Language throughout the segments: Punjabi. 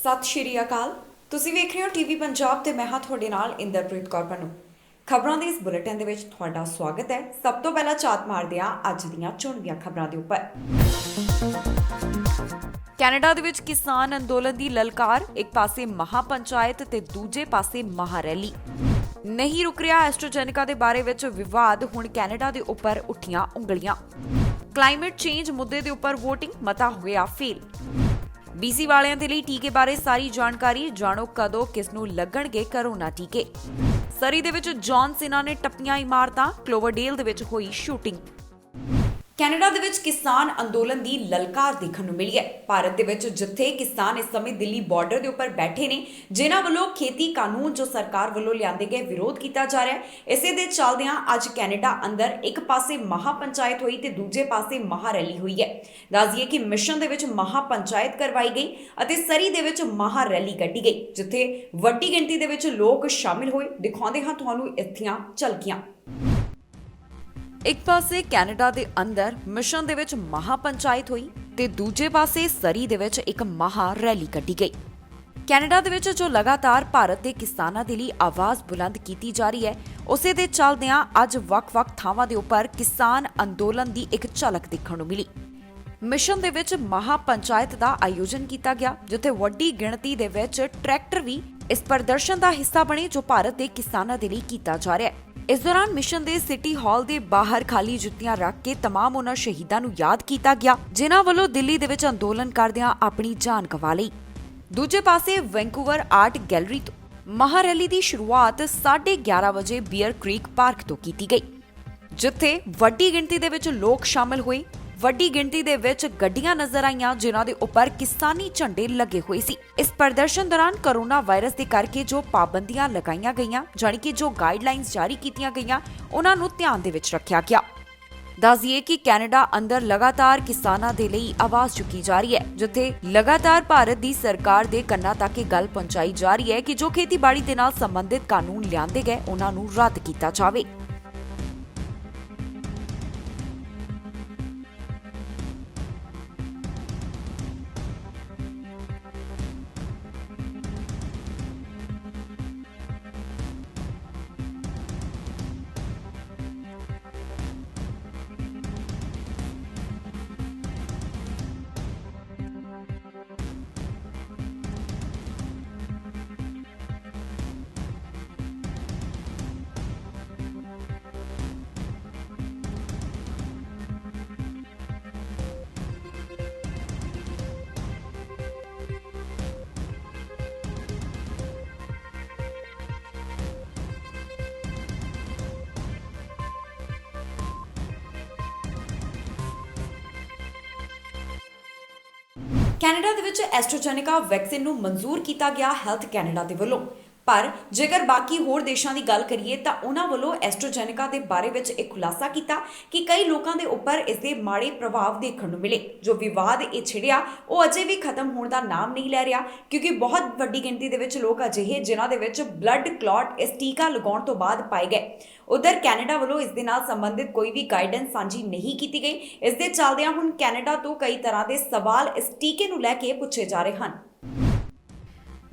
ਸਤਿ ਸ਼੍ਰੀ ਅਕਾਲ। ਤੁਸੀਂ ਵੇਖ ਰਹੇ ਹੋ ਟੀਵੀ ਪੰਜਾਬ ਤੇ ਮੈਂ ਹਾਂ ਤੁਹਾਡੇ ਨਾਲ ਇੰਦਰਪ੍ਰੀਤ ਕੌਰ ਪੰਨੂ। ਖਬਰਾਂ ਦੇ ਇਸ ਬੁਲੇਟਿਨ ਦੇ ਵਿੱਚ ਤੁਹਾਡਾ ਸਵਾਗਤ ਹੈ। ਸਭ ਤੋਂ ਪਹਿਲਾਂ ਝਾਤ ਮਾਰਦੇ ਹਾਂ ਅੱਜ ਦੀਆਂ ਚੁਣਵੀਆਂ ਖਬਰਾਂ ਦੇ ਉੱਪਰ। ਕੈਨੇਡਾ ਦੇ ਵਿੱਚ ਕਿਸਾਨ ਅੰਦੋਲਨ ਦੀ ਲਲਕਾਰ, ਇੱਕ ਪਾਸੇ ਮਹਾਪੰਚਾਇਤ ਤੇ ਦੂਜੇ ਪਾਸੇ ਮਹਾਰੈਲੀ। ਨਹੀਂ ਰੁਕ ਰਿਹਾ ਐਸਟ੍ਰਾਜੈਨੇਕਾ ਦੇ ਬਾਰੇ ਵਿੱਚ ਵਿਵਾਦ, ਹੁਣ ਕੈਨੇਡਾ ਦੇ ਉੱਪਰ ਉੱਠੀਆਂ ਉਂਗਲੀਆਂ। ਕਲਾਈਮੇਟ ਚੇਂਜ ਮੁੱਦੇ ਦੇ ਉੱਪਰ ਵੋਟਿੰਗ, ਮਤਾ ਹੋਇਆ ਫੇਲ। BC ਵਾਲਿਆਂ ਦੇ ਲਈ ਟੀਕੇ ਬਾਰੇ ਸਾਰੀ ਜਾਣਕਾਰੀ, ਜਾਣੋ ਕਦੋਂ ਕਿਸ ਨੂੰ ਲੱਗਣਗੇ ਕਰੋਨਾ ਟੀਕੇ। ਸਰੀ ਦੇ ਵਿੱਚ ਜੌਨ ਸੀਨਾ ਨੇ ਟੱਪੀਆਂ ਇਮਾਰਤਾਂ, ਕਲੋਵਰਡੇਲ ਦੇ ਵਿੱਚ ਹੋਈ ਸ਼ੂਟਿੰਗ। ਕੈਨੇਡਾ ਦੇ ਵਿੱਚ ਕਿਸਾਨ ਅੰਦੋਲਨ ਦੀ ਲਲਕਾਰ ਦੇਖਣ ਨੂੰ ਮਿਲੀ ਹੈ। ਭਾਰਤ ਦੇ ਵਿੱਚ ਜਿੱਥੇ ਕਿਸਾਨ ਇਸ ਸਮੇਂ ਦਿੱਲੀ ਬਾਰਡਰ ਦੇ ਉੱਪਰ ਬੈਠੇ ਨੇ, ਜਿਨ੍ਹਾਂ ਵੱਲੋਂ ਖੇਤੀ ਕਾਨੂੰਨ ਜੋ ਸਰਕਾਰ ਵੱਲੋਂ ਲਿਆਂਦੇ ਗਏ ਵਿਰੋਧ ਕੀਤਾ ਜਾ ਰਿਹਾ ਹੈ, ਇਸੇ ਦੇ ਚੱਲਦਿਆਂ ਅੱਜ ਕੈਨੇਡਾ ਅੰਦਰ ਇੱਕ ਪਾਸੇ ਮਹਾਪੰਚਾਇਤ ਹੋਈ ਤੇ ਦੂਜੇ ਪਾਸੇ ਮਹਾਰੈਲੀ ਹੋਈ ਹੈ। ਦੱਸ ਦਈਏ ਕਿ ਮਿਸ਼ਨ ਦੇ ਵਿੱਚ ਮਹਾਪੰਚਾਇਤ ਕਰਵਾਈ ਗਈ ਅਤੇ ਸਰੀ ਦੇ ਵਿੱਚ ਮਹਾਰੈਲੀ ਕੱਢੀ ਗਈ, ਜਿੱਥੇ ਵੱਡੀ ਗਿਣਤੀ ਦੇ ਵਿੱਚ ਲੋਕ ਸ਼ਾਮਿਲ ਹੋਏ। ਦਿਖਾਉਂਦੇ ਹਾਂ ਤੁਹਾਨੂੰ ਇੱਥੀਆਂ ਝਲਕੀਆਂ। ਇੱਕ ਪਾਸੇ ਕੈਨੇਡਾ ਦੇ ਅੰਦਰ ਮਿਸ਼ਨ ਦੇ ਵਿੱਚ ਮਹਾਪੰਚਾਇਤ ਹੋਈ ਤੇ ਦੂਜੇ ਪਾਸੇ ਸਰੀ ਦੇ ਵਿੱਚ ਇੱਕ ਮਹਾ ਰੈਲੀ ਕੱਢੀ ਗਈ। ਕੈਨੇਡਾ ਦੇ ਵਿੱਚ ਜੋ ਲਗਾਤਾਰ ਭਾਰਤ ਦੇ ਕਿਸਾਨਾਂ ਦੇ ਲਈ ਆਵਾਜ਼ ਬੁਲੰਦ ਕੀਤੀ ਜਾ ਰਹੀ ਹੈ, ਉਸੇ ਦੇ ਚੱਲਦਿਆਂ ਅੱਜ ਵੱਖ-ਵੱਖ ਥਾਵਾਂ ਦੇ ਉੱਪਰ ਕਿਸਾਨ ਅੰਦੋਲਨ ਦੀ ਇੱਕ ਝਲਕ ਦੇਖਣ ਨੂੰ ਮਿਲੀ। ਮਿਸ਼ਨ ਦੇ ਵਿੱਚ ਮਹਾਪੰਚਾਇਤ ਦਾ ਆਯੋਜਨ ਕੀਤਾ ਗਿਆ, ਜਿੱਥੇ ਵੱਡੀ ਗਿਣਤੀ ਦੇ ਵਿੱਚ ਟਰੈਕਟਰ ਵੀ ਇਸ ਪ੍ਰਦਰਸ਼ਨ ਦਾ ਹਿੱਸਾ ਬਣੇ, ਜੋ ਭਾਰਤ ਦੇ ਕਿਸਾਨਾਂ ਦੇ ਲਈ ਕੀਤਾ ਜਾ ਰਿਹਾ ਹੈ। ਇਸ ਦੌਰਾਨ ਮਿਸ਼ਨ ਦੇ ਸਿਟੀ ਹਾਲ ਦੇ ਬਾਹਰ ਖਾਲੀ ਜੁੱਤੀਆਂ ਰੱਖ ਕੇ ਤਮਾਮ ਉਹਨਾਂ ਸ਼ਹੀਦਾਂ ਨੂੰ ਯਾਦ ਕੀਤਾ ਗਿਆ, ਜਿਨ੍ਹਾਂ ਵੱਲੋਂ ਦਿੱਲੀ ਦੇ ਵਿੱਚ ਅੰਦੋਲਨ ਕਰਦਿਆਂ ਆਪਣੀ ਜਾਨ ਗਵਾ ਲਈ। ਦੂਜੇ ਪਾਸੇ ਵੈਂਕੂਵਰ ਆਰਟ ਗੈਲਰੀ ਤੋਂ ਮਹਾਰੈਲੀ ਦੀ ਸ਼ੁਰੂਆਤ 11:30 ਵਜੇ ਬੀਅਰ ਕ੍ਰੀਕ ਪਾਰਕ ਤੋਂ ਕੀਤੀ ਗਈ, ਜਿੱਥੇ ਵੱਡੀ ਗਿਣਤੀ ਦੇ ਵਿੱਚ ਲੋਕ ਸ਼ਾਮਲ ਹੋਏ। ਵੱਡੀ ਗਿਣਤੀ ਦੇ ਵਿੱਚ ਗੱਡੀਆਂ ਨਜ਼ਰ ਆਈਆਂ, ਜਿਨ੍ਹਾਂ ਦੇ ਉੱਪਰ ਕਿਸਾਨੀ ਝੰਡੇ ਲੱਗੇ ਹੋਏ ਸੀ। ਇਸ ਪ੍ਰਦਰਸ਼ਨ ਦੌਰਾਨ ਕੋਰੋਨਾ ਵਾਇਰਸ ਦੇ ਕਰਕੇ ਜੋ ਪਾਬੰਦੀਆਂ ਲਗਾਈਆਂ ਗਈਆਂ, ਜਾਣੀ ਕਿ ਜੋ ਗਾਈਡਲਾਈਨਸ ਜਾਰੀ ਕੀਤੀਆਂ ਗਈਆਂ, ਉਹਨਾਂ ਨੂੰ ਧਿਆਨ ਦੇ ਵਿੱਚ ਰੱਖਿਆ ਗਿਆ। ਦੱਸ ਦਈਏ ਕਿ ਕੈਨੇਡਾ ਅੰਦਰ ਲਗਾਤਾਰ ਕਿਸਾਨਾਂ ਦੇ ਲਈ ਆਵਾਜ਼ ਚੁੱਕੀ ਜਾ ਰਹੀ ਹੈ, ਜਿੱਥੇ ਲਗਾਤਾਰ ਭਾਰਤ ਦੀ ਸਰਕਾਰ ਦੇ ਕੰਨਾਂ ਤੱਕ ਇਹ ਗੱਲ ਪਹੁੰਚਾਈ ਜਾ ਰਹੀ ਹੈ ਕਿ ਜੋ ਖੇਤੀਬਾੜੀ ਦੇ ਨਾਲ ਸੰਬੰਧਿਤ ਕਾਨੂੰਨ ਲਿਆਂਦੇ ਗਏ, ਉਹਨਾਂ ਨੂੰ ਰੱਦ ਕੀਤਾ ਜਾਵੇ। ਕੈਨੇਡਾ ਦੇ ਵਿੱਚ ਐਸਟ੍ਰਾਜੈਨੇਕਾ ਵੈਕਸੀਨ ਨੂੰ ਮਨਜ਼ੂਰ ਕੀਤਾ ਗਿਆ ਹੈਲਥ ਕੈਨੇਡਾ ਦੇ ਵੱਲੋਂ। ਪਰ ਜੇਕਰ ਬਾਕੀ ਹੋਰ ਦੇਸ਼ਾਂ ਦੀ ਗੱਲ ਕਰੀਏ ਤਾਂ ਉਹਨਾਂ ਵੱਲੋਂ ਐਸਟ੍ਰਾਜੈਨੇਕਾ ਦੇ ਬਾਰੇ ਵਿੱਚ ਇੱਕ ਖੁਲਾਸਾ ਕੀਤਾ ਕਿ ਕਈ ਲੋਕਾਂ ਦੇ ਉੱਪਰ ਇਸ ਦੇ ਮਾੜੇ ਪ੍ਰਭਾਵ ਦੇਖਣ ਨੂੰ ਮਿਲੇ। ਜੋ ਵਿਵਾਦ ਇਹ ਛਿੜਿਆ, ਉਹ ਅਜੇ ਵੀ ਖਤਮ ਹੋਣ ਦਾ ਨਾਮ ਨਹੀਂ ਲੈ ਰਿਹਾ, ਕਿਉਂਕਿ ਬਹੁਤ ਵੱਡੀ ਗਿਣਤੀ ਦੇ ਵਿੱਚ ਲੋਕ ਅਜਿਹੇ ਜਿਨ੍ਹਾਂ ਦੇ ਵਿੱਚ ਬਲੱਡ ਕਲੌਟ ਇਸ ਟੀਕਾ ਲਗਾਉਣ ਤੋਂ ਬਾਅਦ ਪਾਏ ਗਏ। ਉਧਰ ਕੈਨੇਡਾ ਵੱਲੋਂ ਇਸ ਦੇ ਨਾਲ ਸੰਬੰਧਿਤ ਕੋਈ ਵੀ ਗਾਈਡੈਂਸ ਸਾਂਝੀ ਨਹੀਂ ਕੀਤੀ ਗਈ। ਇਸ ਦੇ ਚੱਲਦਿਆਂ ਹੁਣ ਕੈਨੇਡਾ ਤੋਂ ਕਈ ਤਰ੍ਹਾਂ ਦੇ ਸਵਾਲ ਇਸ ਟੀਕੇ ਨੂੰ ਲੈ ਕੇ ਪੁੱਛੇ ਜਾ ਰਹੇ ਹਨ।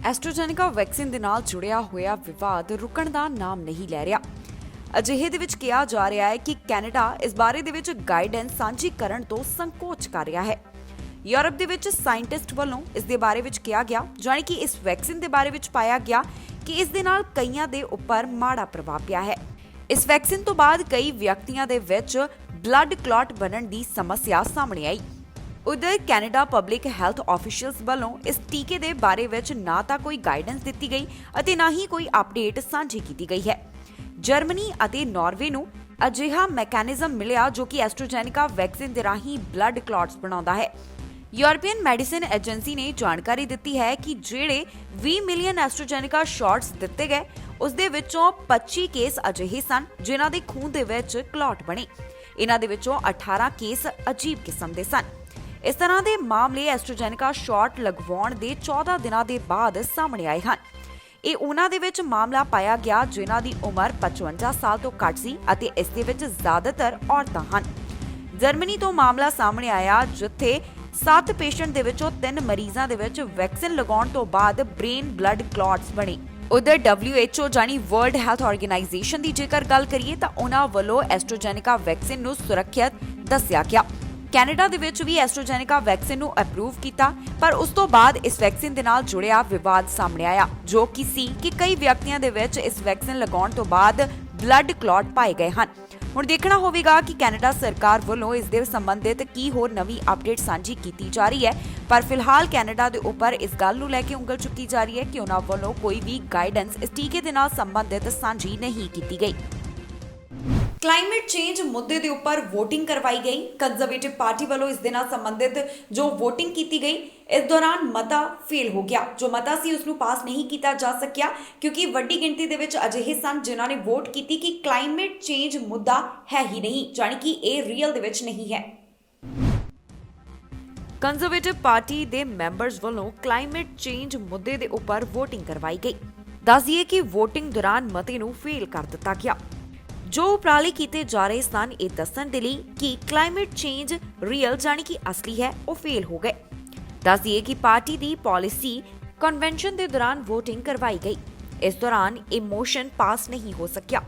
ਐਸਟ੍ਰਾਜੈਨੇਕਾ ਵੈਕਸੀਨ ਦੇ ਨਾਲ ਜੁੜਿਆ ਹੋਇਆ ਵਿਵਾਦ ਰੁਕਣ ਦਾ ਨਾਮ ਨਹੀਂ ਲੈ ਰਿਹਾ। ਅਜਿਹੇ ਦੇ ਵਿੱਚ ਕਿਹਾ ਜਾ ਰਿਹਾ ਹੈ ਕਿ ਕੈਨੇਡਾ ਇਸ ਬਾਰੇ ਦੇ ਵਿੱਚ ਗਾਈਡੈਂਸ ਸਾਂਝੀ ਕਰਨ ਤੋਂ ਸੰਕੋਚ ਕਰ ਰਿਹਾ ਹੈ। ਯੂਰਪ ਦੇ ਵਿੱਚ ਸਾਇੰਟਿਸਟ ਵੱਲੋਂ ਇਸ ਦੇ ਬਾਰੇ ਵਿੱਚ ਕਿਹਾ ਗਿਆ, ਜਾਣੀ ਕਿ ਇਸ ਵੈਕਸੀਨ ਦੇ ਬਾਰੇ ਵਿੱਚ ਪਾਇਆ ਗਿਆ ਕਿ ਇਸ ਦੇ ਨਾਲ ਕਈਆਂ ਦੇ ਉੱਪਰ ਮਾੜਾ ਪ੍ਰਭਾਵ ਪਿਆ ਹੈ। ਇਸ ਵੈਕਸੀਨ ਤੋਂ ਬਾਅਦ ਕਈ ਵਿਅਕਤੀਆਂ ਦੇ ਵਿੱਚ ਬਲੱਡ ਕਲੌਟ ਬਣਨ ਦੀ ਸਮੱਸਿਆ ਸਾਹਮਣੇ ਆਈ। ਉਧਰ ਕੈਨੇਡਾ ਪਬਲਿਕ ਹੈਲਥ ਆਫੀਸ਼ੀਅਲਸ ਵੱਲੋਂ ਇਸ ਟੀਕੇ ਦੇ ਬਾਰੇ ਵਿੱਚ ਨਾ ਤਾਂ ਕੋਈ ਗਾਈਡੈਂਸ ਦਿੱਤੀ ਗਈ ਅਤੇ ਨਾ ਹੀ ਕੋਈ ਅਪਡੇਟ ਸਾਂਝੀ ਕੀਤੀ ਗਈ ਹੈ। ਜਰਮਨੀ ਅਤੇ ਨਾਰਵੇ ਨੂੰ ਅਜਿਹਾ ਮੈਕੈਨਿਜ਼ਮ ਮਿਲਿਆ ਜੋ ਕਿ ਐਸਟ੍ਰਾਜੈਨੇਕਾ ਵੈਕਸੀਨ ਦੇ ਰਾਹੀਂ ਬਲੱਡ ਕਲੌਟਸ ਬਣਾਉਂਦਾ ਹੈ। ਯੂਰਪੀਅਨ ਮੈਡੀਸਿਨ ਏਜੰਸੀ ਨੇ ਜਾਣਕਾਰੀ ਦਿੱਤੀ ਹੈ ਕਿ ਜਿਹੜੇ 20 ਮਿਲੀਅਨ ਐਸਟ੍ਰਾਜੈਨੇਕਾ ਸ਼ਾਟਸ ਦਿੱਤੇ ਗਏ, ਉਸ ਦੇ ਵਿੱਚੋਂ 25 ਕੇਸ ਅਜਿਹੇ ਸਨ ਜਿਨ੍ਹਾਂ ਦੇ ਖੂਨ ਦੇ ਵਿੱਚ ਕਲੌਟ ਬਣੇ। ਇਹਨਾਂ ਦੇ ਵਿੱਚੋਂ 18 ਕੇਸ ਅਜੀਬ ਕਿਸਮ ਦੇ ਸਨ। ਇਸ ਤਰ੍ਹਾਂ ਦੇ ਮਾਮਲੇ ਐਸਟ੍ਰਾਜੈਨੇਕਾ ਸ਼ਾਟ ਲਗਵਾਉਣ ਦੇ 14 ਦਿਨਾਂ ਦੇ ਬਾਅਦ ਸਾਹਮਣੇ ਆਏ ਹਨ। ਇਹ ਉਹਨਾਂ ਦੇ ਵਿੱਚ ਮਾਮਲਾ ਪਾਇਆ ਗਿਆ ਜਿਨ੍ਹਾਂ ਦੀ ਉਮਰ 55 ਸਾਲ ਤੋਂ ਘੱਟ ਸੀ ਅਤੇ ਇਸ ਦੇ ਵਿੱਚ ਜ਼ਿਆਦਾਤਰ ਔਰਤਾਂ ਹਨ। ਜਰਮਨੀ ਤੋਂ ਮਾਮਲਾ ਸਾਹਮਣੇ ਆਇਆ ਜਿੱਥੇ 7 ਪੇਸ਼ੈਂਟ ਦੇ ਵਿੱਚੋਂ 3 ਮਰੀਜ਼ਾਂ ਦੇ ਵਿੱਚ ਵੈਕਸੀਨ ਲਗਾਉਣ ਤੋਂ ਬਾਅਦ ਬ੍ਰੇਨ ਬਲੱਡ ਕਲੌਟਸ ਬਣੇ। ਉਧਰ WHO ਜਾਨੀ ਵਰਲਡ ਹੈਲਥ ਆਰਗੇਨਾਈਜੇਸ਼ਨ ਦੀ ਜੇਕਰ ਗੱਲ ਕਰੀਏ ਤਾਂ ਉਹਨਾਂ ਵੱਲੋਂ ਐਸਟ੍ਰਾਜੈਨੇਕਾ ਵੈਕਸੀਨ ਨੂੰ ਸੁਰੱਖਿਅਤ ਦੱਸਿਆ ਗਿਆ। ਕੈਨੇਡਾ ਦੇ ਵਿੱਚ ਵੀ ਐਸਟ੍ਰਾਜੈਨੇਕਾ ਵੈਕਸੀਨ ਨੂੰ ਅਪਰੂਵ ਕੀਤਾ, ਪਰ ਉਸ ਤੋਂ ਬਾਅਦ ਇਸ ਵੈਕਸੀਨ ਦੇ ਨਾਲ ਜੁੜਿਆ ਵਿਵਾਦ ਸਾਹਮਣੇ ਆਇਆ, ਜੋ ਕਿ ਸੀ ਕਿ ਕਈ ਵਿਅਕਤੀਆਂ ਦੇ ਵਿੱਚ ਇਸ ਵੈਕਸੀਨ ਲਗਾਉਣ ਤੋਂ ਬਾਅਦ ਬਲੱਡ ਕਲੌਟ ਪਾਏ ਗਏ ਹਨ। ਹੁਣ ਦੇਖਣਾ ਹੋਵੇਗਾ ਕਿ ਕੈਨੇਡਾ ਸਰਕਾਰ ਵੱਲੋਂ ਇਸ ਦੇ ਸੰਬੰਧਿਤ ਕੀ ਹੋਰ ਨਵੀਂ ਅਪਡੇਟ ਸਾਂਝੀ ਕੀਤੀ ਜਾ ਰਹੀ ਹੈ, ਪਰ ਫਿਲਹਾਲ ਕੈਨੇਡਾ ਦੇ ਉੱਪਰ ਇਸ ਗੱਲ ਨੂੰ ਲੈ ਕੇ ਉਂਗਲ ਚੁੱਕੀ ਜਾ ਰਹੀ ਹੈ ਕਿ ਉਹਨਾਂ ਵੱਲੋਂ ਕੋਈ ਵੀ ਗਾਈਡੈਂਸ ਇਸ ਟੀਕੇ ਦੇ ਨਾਲ ਸੰਬੰਧਿਤ ਸਾਂਝੀ ਨਹੀਂ ਕੀਤੀ ਗਈ। ਕਲਾਈਮੇਟ ਚੇਂਜ ਮੁੱਦੇ ਦੇ ਉੱਪਰ VOTING ਕਰਵਾਈ ਗਈ। ਕੰਜ਼ਰਵੇਟਿਵ ਪਾਰਟੀ ਵੱਲੋਂ ਇਸ ਦੇ ਨਾਲ ਸੰਬੰਧਿਤ ਜੋ VOTING ਕੀਤੀ ਗਈ, ਇਸ ਦੌਰਾਨ ਮਤਾ ਫੇਲ ਹੋ ਗਿਆ। ਜੋ ਮਤਾ ਸੀ ਉਸ ਨੂੰ ਪਾਸ ਨਹੀਂ ਕੀਤਾ ਜਾ ਸਕਿਆ ਕਿਉਂਕਿ ਵੱਡੀ ਗਿਣਤੀ ਦੇ ਵਿੱਚ ਅਜਿਹੇ ਸਨ ਜਿਨ੍ਹਾਂ ਨੇ ਵੋਟ ਕੀਤੀ ਕਿ ਕਲਾਈਮੇਟ ਚੇਂਜ ਮੁੱਦਾ ਹੈ ਹੀ ਨਹੀਂ, ਜਾਣੀ ਕਿ ਇਹ ਰੀਅਲ ਦੇ ਵਿੱਚ ਨਹੀਂ ਹੈ। ਕੰਜ਼ਰਵੇਟਿਵ ਪਾਰਟੀ ਦੇ ਮੈਂਬਰਸ ਵੱਲੋਂ ਕਲਾਈਮੇਟ ਚੇਂਜ ਮੁੱਦੇ ਦੇ ਉੱਪਰ VOTING ਕਰਵਾਈ ਗਈ। ਦੱਸ ਦਈਏ ਕਿ VOTING ਦੌਰਾਨ ਮਤੇ ਨੂੰ ਫੇਲ ਕਰ ਦਿੱਤਾ ਗਿਆ। ਜੋ ਉਪਰਾਲੇ ਕੀਤੇ ਜਾ ਰਹੇ ਸਨ ਇਹ ਦੱਸਣ ਦੇ ਲਈ ਕਿ ਕਲਾਈਮੇਟ ਚੇਂਜ ਰੀਅਲ ਜਾਣੀ ਕਿ ਅਸਲੀ ਹੈ, ਉਹ ਫੇਲ ਹੋ ਗਏ। ਦੱਸ ਦਈਏ ਕਿ ਪਾਰਟੀ ਦੀ ਪਾਲਿਸੀ ਕਨਵੈਨਸ਼ਨ ਦੇ ਦੌਰਾਨ VOTING ਕਰਵਾਈ ਗਈ। ਇਸ ਦੌਰਾਨ ਇਹ ਮੋਸ਼ਨ ਪਾਸ ਨਹੀਂ ਹੋ ਸਕਿਆ।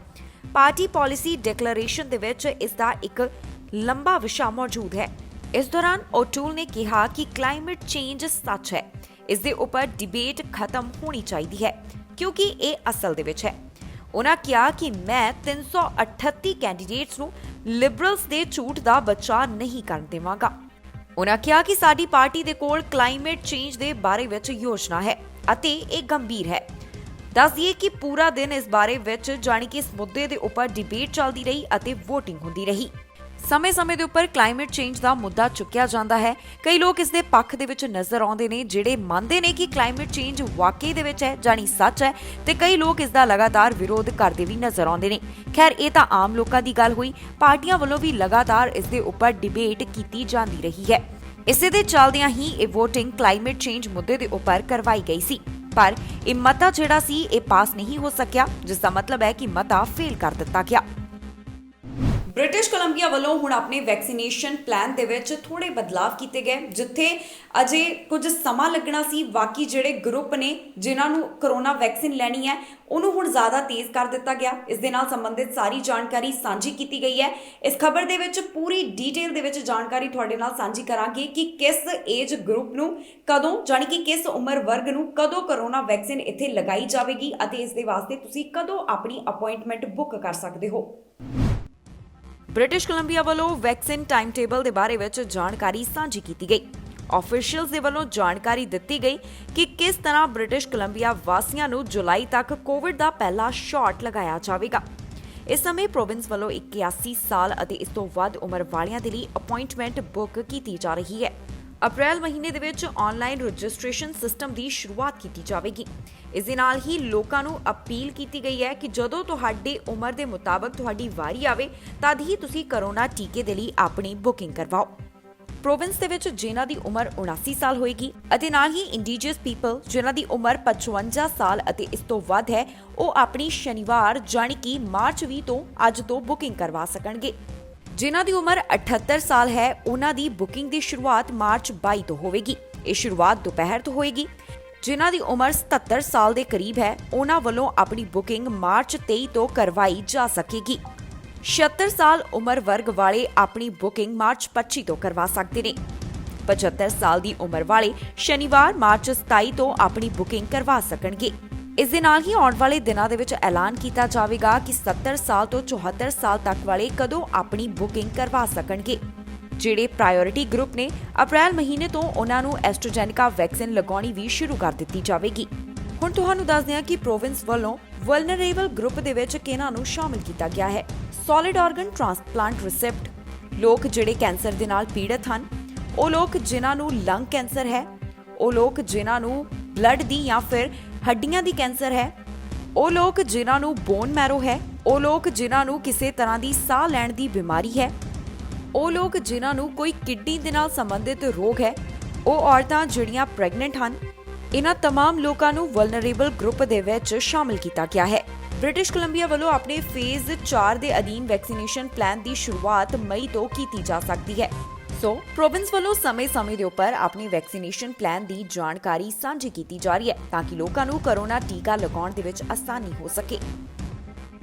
ਪਾਰਟੀ ਪਾਲਿਸੀ ਡਿਕਲੇਰੇਸ਼ਨ ਦੇ ਵਿੱਚ ਇਸ ਦਾ ਇੱਕ ਲੰਬਾ ਵਿਸ਼ਾ ਮੌਜੂਦ ਹੈ। ਇਸ ਦੌਰਾਨ ਓਟੂਲ ਨੇ ਕਿਹਾ ਕਿ ਕਲਾਈਮੇਟ ਚੇਂਜ ਸੱਚ ਹੈ, ਇਸ ਦੇ ਉੱਪਰ ਡਿਬੇਟ ਖਤਮ ਹੋਣੀ ਚਾਹੀਦੀ ਹੈ ਕਿਉਂਕਿ ਇਹ ਅਸਲ ਦੇ ਵਿੱਚ ਹੈ। ਉਹਨਾਂ ਕਿਹਾ ਕਿ ਮੈਂ 338 ਕੈਂਡੀਡੇਟਸ ਨੂੰ ਲਿਬਰਲਸ ਦੇ ਝੂਠ ਦਾ ਬਚਾਅ ਨਹੀਂ ਕਰਨ ਦੇਵਾਂਗਾ। ਉਹਨਾਂ ਕਿਹਾ ਕਿ ਸਾਡੀ ਪਾਰਟੀ ਦੇ ਕੋਲ ਕਲਾਈਮੇਟ ਚੇਂਜ ਦੇ ਬਾਰੇ ਵਿੱਚ ਯੋਜਨਾ ਹੈ ਅਤੇ ਇਹ ਗੰਭੀਰ ਹੈ। ਦੱਸ ਦਈਏ ਕਿ ਪੂਰਾ ਦਿਨ ਇਸ ਬਾਰੇ ਵਿੱਚ ਜਾਣੀ ਕਿ ਇਸ ਮੁੱਦੇ ਦੇ ਉੱਪਰ ਡਿਬੇਟ ਚੱਲਦੀ ਰਹੀ ਅਤੇ VOTING ਹੁੰਦੀ ਰਹੀ। ਸਮੇਂ-ਸਮੇਂ ਦੇ ਉੱਪਰ ਕਲਾਈਮੇਟ ਚੇਂਜ ਦਾ ਮੁੱਦਾ ਚੁੱਕਿਆ ਜਾਂਦਾ ਹੈ। ਕਈ ਲੋਕ ਇਸ ਦੇ ਪੱਖ ਦੇ ਵਿੱਚ ਨਜ਼ਰ ਆਉਂਦੇ ਨੇ ਜਿਹੜੇ ਮੰਨਦੇ ਨੇ ਕਿ ਕਲਾਈਮੇਟ ਚੇਂਜ ਵਾਕਈ ਦੇ ਵਿੱਚ ਹੈ, ਜਾਣੀ ਸੱਚ ਹੈ, ਤੇ ਕਈ ਲੋਕ ਇਸ ਦਾ ਲਗਾਤਾਰ ਵਿਰੋਧ ਕਰਦੇ ਵੀ ਨਜ਼ਰ ਆਉਂਦੇ ਨੇ। ਖੈਰ, ਇਹ ਤਾਂ ਆਮ ਲੋਕਾਂ ਦੀ ਗੱਲ ਹੋਈ। ਪਾਰਟੀਆਂ ਵੱਲੋਂ ਵੀ ਲਗਾਤਾਰ ਇਸ ਦੇ ਉੱਪਰ ਡਿਬੇਟ ਕੀਤੀ ਜਾਂਦੀ ਰਹੀ ਹੈ। ਇਸੇ ਦੇ ਚੱਲਦਿਆਂ ਹੀ ਇਹ VOTING ਕਲਾਈਮੇਟ ਚੇਂਜ ਮੁੱਦੇ ਦੇ ਉੱਪਰ ਕਰਵਾਈ ਗਈ ਸੀ, ਪਰ ਇਹ ਮਤਾ ਜਿਹੜਾ ਸੀ ਇਹ ਪਾਸ ਨਹੀਂ ਹੋ ਸਕਿਆ, ਜਿਸ ਦਾ ਮਤਲਬ ਹੈ ਕਿ ਮਤਾ ਫੇਲ ਕਰ ਦਿੱਤਾ ਗਿਆ। ਬ੍ਰਿਟਿਸ਼ ਕੋਲੰਬੀਆ ਵੱਲੋਂ ਹੁਣ ਆਪਣੇ ਵੈਕਸੀਨੇਸ਼ਨ ਪਲਾਨ ਦੇ ਵਿੱਚ ਥੋੜੇ ਬਦਲਾਅ ਕੀਤੇ ਗਏ, ਜਿੱਥੇ ਅਜੇ ਕੁਝ ਸਮਾਂ ਲੱਗਣਾ ਸੀ। ਬਾਕੀ ਜਿਹੜੇ ਗਰੁੱਪ ਨੇ ਜਿਨ੍ਹਾਂ ਨੂੰ ਕਰੋਨਾ ਵੈਕਸੀਨ ਲੈਣੀ ਹੈ ਉਹਨੂੰ ਹੁਣ ਜ਼ਿਆਦਾ ਤੇਜ਼ ਕਰ ਦਿੱਤਾ ਗਿਆ। ਇਸ ਦੇ ਨਾਲ ਸੰਬੰਧਿਤ ਸਾਰੀ ਜਾਣਕਾਰੀ ਸਾਂਝੀ ਕੀਤੀ ਗਈ ਹੈ। ਇਸ ਖਬਰ ਦੇ ਵਿੱਚ ਪੂਰੀ ਡੀਟੇਲ ਦੇ ਵਿੱਚ ਜਾਣਕਾਰੀ ਤੁਹਾਡੇ ਨਾਲ ਸਾਂਝੀ ਕਰਾਂਗੇ ਕਿ ਕਿਸ ਏਜ ਗਰੁੱਪ ਨੂੰ ਕਦੋਂ, ਜਾਣੀ ਕਿ ਕਿਸ ਉਮਰ ਵਰਗ ਨੂੰ ਕਦੋਂ ਕਰੋਨਾ ਵੈਕਸੀਨ ਇੱਥੇ ਲਗਾਈ ਜਾਵੇਗੀ ਅਤੇ ਇਸ ਦੇ ਵਾਸਤੇ ਤੁਸੀਂ ਕਦੋਂ ਆਪਣੀ ਅਪਾਇੰਟਮੈਂਟ ਬੁੱਕ ਕਰ ਸਕਦੇ ਹੋ। ਬ੍ਰਿਟਿਸ਼ ਕੋਲੰਬੀਆ ਵੱਲੋਂ ਵੈਕਸੀਨ ਟਾਈਮ ਟੇਬਲ ਦੇ ਬਾਰੇ ਵਿੱਚ ਜਾਣਕਾਰੀ ਸਾਂਝੀ ਕੀਤੀ ਗਈ। ਆਫੀਸ਼ੀਅਲਸ ਦੇ ਵੱਲੋਂ ਜਾਣਕਾਰੀ ਦਿੱਤੀ ਗਈ ਕਿ ਕਿਸ ਤਰ੍ਹਾਂ ਬ੍ਰਿਟਿਸ਼ ਕੋਲੰਬੀਆ ਵਾਸੀਆਂ ਨੂੰ ਜੁਲਾਈ ਤੱਕ ਕੋਵਿਡ ਦਾ ਪਹਿਲਾ ਸ਼ਾਟ ਲਗਾਇਆ ਜਾਵੇਗਾ। ਇਸ ਸਮੇਂ ਪ੍ਰੋਵਿੰਸ ਵੱਲੋਂ 81 ਸਾਲ ਅਤੇ ਇਸ ਤੋਂ ਵੱਧ ਉਮਰ ਵਾਲਿਆਂ ਦੇ ਲਈ ਅਪਾਇੰਟਮੈਂਟ ਬੁੱਕ ਕੀਤੀ ਜਾ ਰਹੀ ਹੈ। ਅਪ੍ਰੈਲ ਮਹੀਨੇ ਦੇ ਵਿੱਚ ਆਨਲਾਈਨ ਰਜਿਸਟ੍ਰੇਸ਼ਨ ਸਿਸਟਮ ਦੀ ਸ਼ੁਰੂਆਤ ਕੀਤੀ ਜਾਵੇਗੀ। ਇਸ ਦੇ ਨਾਲ ਹੀ ਲੋਕਾਂ ਨੂੰ ਅਪੀਲ ਕੀਤੀ ਗਈ ਹੈ ਕਿ ਜਦੋਂ ਤੁਹਾਡੀ ਉਮਰ ਦੇ ਮੁਤਾਬਕ ਤੁਹਾਡੀ ਵਾਰੀ ਆਵੇ ਤਦ ਹੀ ਤੁਸੀਂ ਕਰੋਨਾ ਟੀਕੇ ਦੇ ਲਈ ਆਪਣੀ ਬੁਕਿੰਗ ਕਰਵਾਓ। ਪ੍ਰੋਵਿੰਸ ਦੇ ਵਿੱਚ ਜਿਨ੍ਹਾਂ ਦੀ ਉਮਰ 79 ਸਾਲ ਹੋਏਗੀ ਅਤੇ ਨਾਲ ਹੀ ਇੰਡੀਜੀਅਸ ਪੀਪਲ ਜਿਨ੍ਹਾਂ ਦੀ ਉਮਰ 55 ਸਾਲ ਅਤੇ ਇਸ ਤੋਂ ਵੱਧ ਹੈ, ਉਹ ਆਪਣੀ ਸ਼ਨੀਵਾਰ ਜਾਣੀ ਕਿ ਮਾਰਚ 20 ਤੋਂ ਅੱਜ ਤੋਂ ਬੁਕਿੰਗ ਕਰਵਾ ਸਕਣਗੇ। ਜਿਨ੍ਹਾਂ ਦੀ ਉਮਰ 78 ਸਾਲ ਹੈ ਉਹਨਾਂ ਦੀ ਬੁਕਿੰਗ ਦੀ ਸ਼ੁਰੂਆਤ ਮਾਰਚ 22 ਤੋਂ ਹੋਵੇਗੀ। ਇਹ ਸ਼ੁਰੂਆਤ ਦੁਪਹਿਰ ਤੋਂ ਹੋਏਗੀ। ਜਿਨ੍ਹਾਂ ਦੀ ਉਮਰ 77 ਸਾਲ ਦੇ ਕਰੀਬ ਹੈ ਉਹਨਾਂ ਵੱਲੋਂ ਆਪਣੀ ਬੁਕਿੰਗ ਮਾਰਚ 23 ਤੋਂ ਕਰਵਾਈ ਜਾ ਸਕੇਗੀ। 76 ਸਾਲ ਉਮਰ ਵਰਗ ਵਾਲੇ ਆਪਣੀ ਬੁਕਿੰਗ ਮਾਰਚ 25 ਤੋਂ ਕਰਵਾ ਸਕਦੇ ਨੇ। 75 ਸਾਲ ਦੀ ਉਮਰ ਵਾਲੇ ਸ਼ਨੀਵਾਰ ਮਾਰਚ 27 ਤੋਂ ਆਪਣੀ ਬੁਕਿੰਗ ਕਰਵਾ ਸਕਣਗੇ। ਇਸ ਦੇ ਨਾਲ ਹੀ ਆਉਣ ਵਾਲੇ ਦਿਨਾਂ ਦੇ ਵਿੱਚ ਐਲਾਨ ਕੀਤਾ ਜਾਵੇਗਾ ਕਿ 70 ਸਾਲ ਤੋਂ 74 ਸਾਲ ਤੱਕ ਵਾਲੇ ਕਦੋਂ ਆਪਣੀ ਬੁਕਿੰਗ ਕਰਵਾ ਸਕਣਗੇ। ਜਿਹੜੇ ਪ੍ਰਾਇੋਰਿਟੀ ਗਰੁੱਪ ਨੇ ਅਪ੍ਰੈਲ ਮਹੀਨੇ ਤੋਂ ਉਹਨਾਂ ਨੂੰ ਐਸਟ੍ਰਾਜੈਨੇਕਾ ਵੈਕਸੀਨ ਲਗਾਉਣੀ ਵੀ ਸ਼ੁਰੂ ਕਰ ਦਿੱਤੀ ਜਾਵੇਗੀ। ਹੁਣ ਤੁਹਾਨੂੰ ਦੱਸਦੇ ਹਾਂ ਕਿ ਪ੍ਰੋਵਿੰਸ ਵੱਲੋਂ ਵਲਨਰੇਬਲ ਗਰੁੱਪ ਦੇ ਵਿੱਚ ਕਿਹਨਾਂ ਨੂੰ ਸ਼ਾਮਿਲ ਕੀਤਾ ਗਿਆ ਹੈ। ਸੋਲਿਡ ਆਰਗਨ ਟ੍ਰਾਂਸਪਲਾਂਟ ਰਿਸਿਪਟ, ਲੋਕ ਜਿਹੜੇ ਕੈਂਸਰ ਦੇ ਨਾਲ ਪੀੜਤ ਹਨ, ਉਹ ਲੋਕ ਜਿਨ੍ਹਾਂ ਨੂੰ ਲੰਗ ਕੈਂਸਰ ਹੈ, ਉਹ ਲੋਕ ਜਿਨ੍ਹਾਂ ਨੂੰ ਬਲੱਡ ਦੀ ਜਾਂ ਫਿਰ ਹੱਡੀਆਂ ਦੀ ਕੈਂਸਰ ਹੈ, ਉਹ ਲੋਕ ਜਿਨ੍ਹਾਂ ਨੂੰ ਬੋਨ ਮੈਰੋ ਹੈ, ਉਹ ਲੋਕ ਜਿਨ੍ਹਾਂ ਨੂੰ ਕਿਸੇ ਤਰ੍ਹਾਂ ਦੀ ਸਾਹ ਲੈਣ ਦੀ ਬਿਮਾਰੀ ਹੈ, ਉਹ ਲੋਕ ਜਿਨ੍ਹਾਂ ਨੂੰ ਕੋਈ ਕਿਡਨੀ ਦੇ ਨਾਲ ਸੰਬੰਧਿਤ ਰੋਗ ਹੈ, ਉਹ ਔਰਤਾਂ ਜਿਹੜੀਆਂ ਪ੍ਰੈਗਨੈਂਟ ਹਨ। ਇਹਨਾਂ तमाम ਲੋਕਾਂ ਨੂੰ ਵਲਨਰੇਬਲ ਗਰੁੱਪ ਦੇ ਵਿੱਚ ਸ਼ਾਮਿਲ ਕੀਤਾ ਗਿਆ ਹੈ। ਬ੍ਰਿਟਿਸ਼ ਕੋਲੰਬੀਆ ਵੱਲੋਂ ਆਪਣੇ ਫੇਜ਼ 4 ਦੇ ਅਧੀਨ ਵੈਕਸੀਨੇਸ਼ਨ ਪਲਾਨ ਦੀ ਸ਼ੁਰੂਆਤ ਮਈ ਤੋਂ ਕੀਤੀ ਜਾ ਸਕਦੀ ਹੈ। ਸੋ ਪ੍ਰੋਵਿੰਸ ਵੱਲੋਂ ਸਮੇਂ-ਸਮੇਂ ਦੇ ਉੱਪਰ ਆਪਣੀ ਵੈਕਸੀਨੇਸ਼ਨ ਪਲਾਨ ਦੀ ਜਾਣਕਾਰੀ ਸਾਂਝੀ ਕੀਤੀ ਜਾ ਰਹੀ ਹੈ ਤਾਂ ਕਿ ਲੋਕਾਂ ਨੂੰ ਕੋਰੋਨਾ ਟੀਕਾ ਲਗਾਉਣ ਦੇ ਵਿੱਚ ਆਸਾਨੀ ਹੋ ਸਕੇ।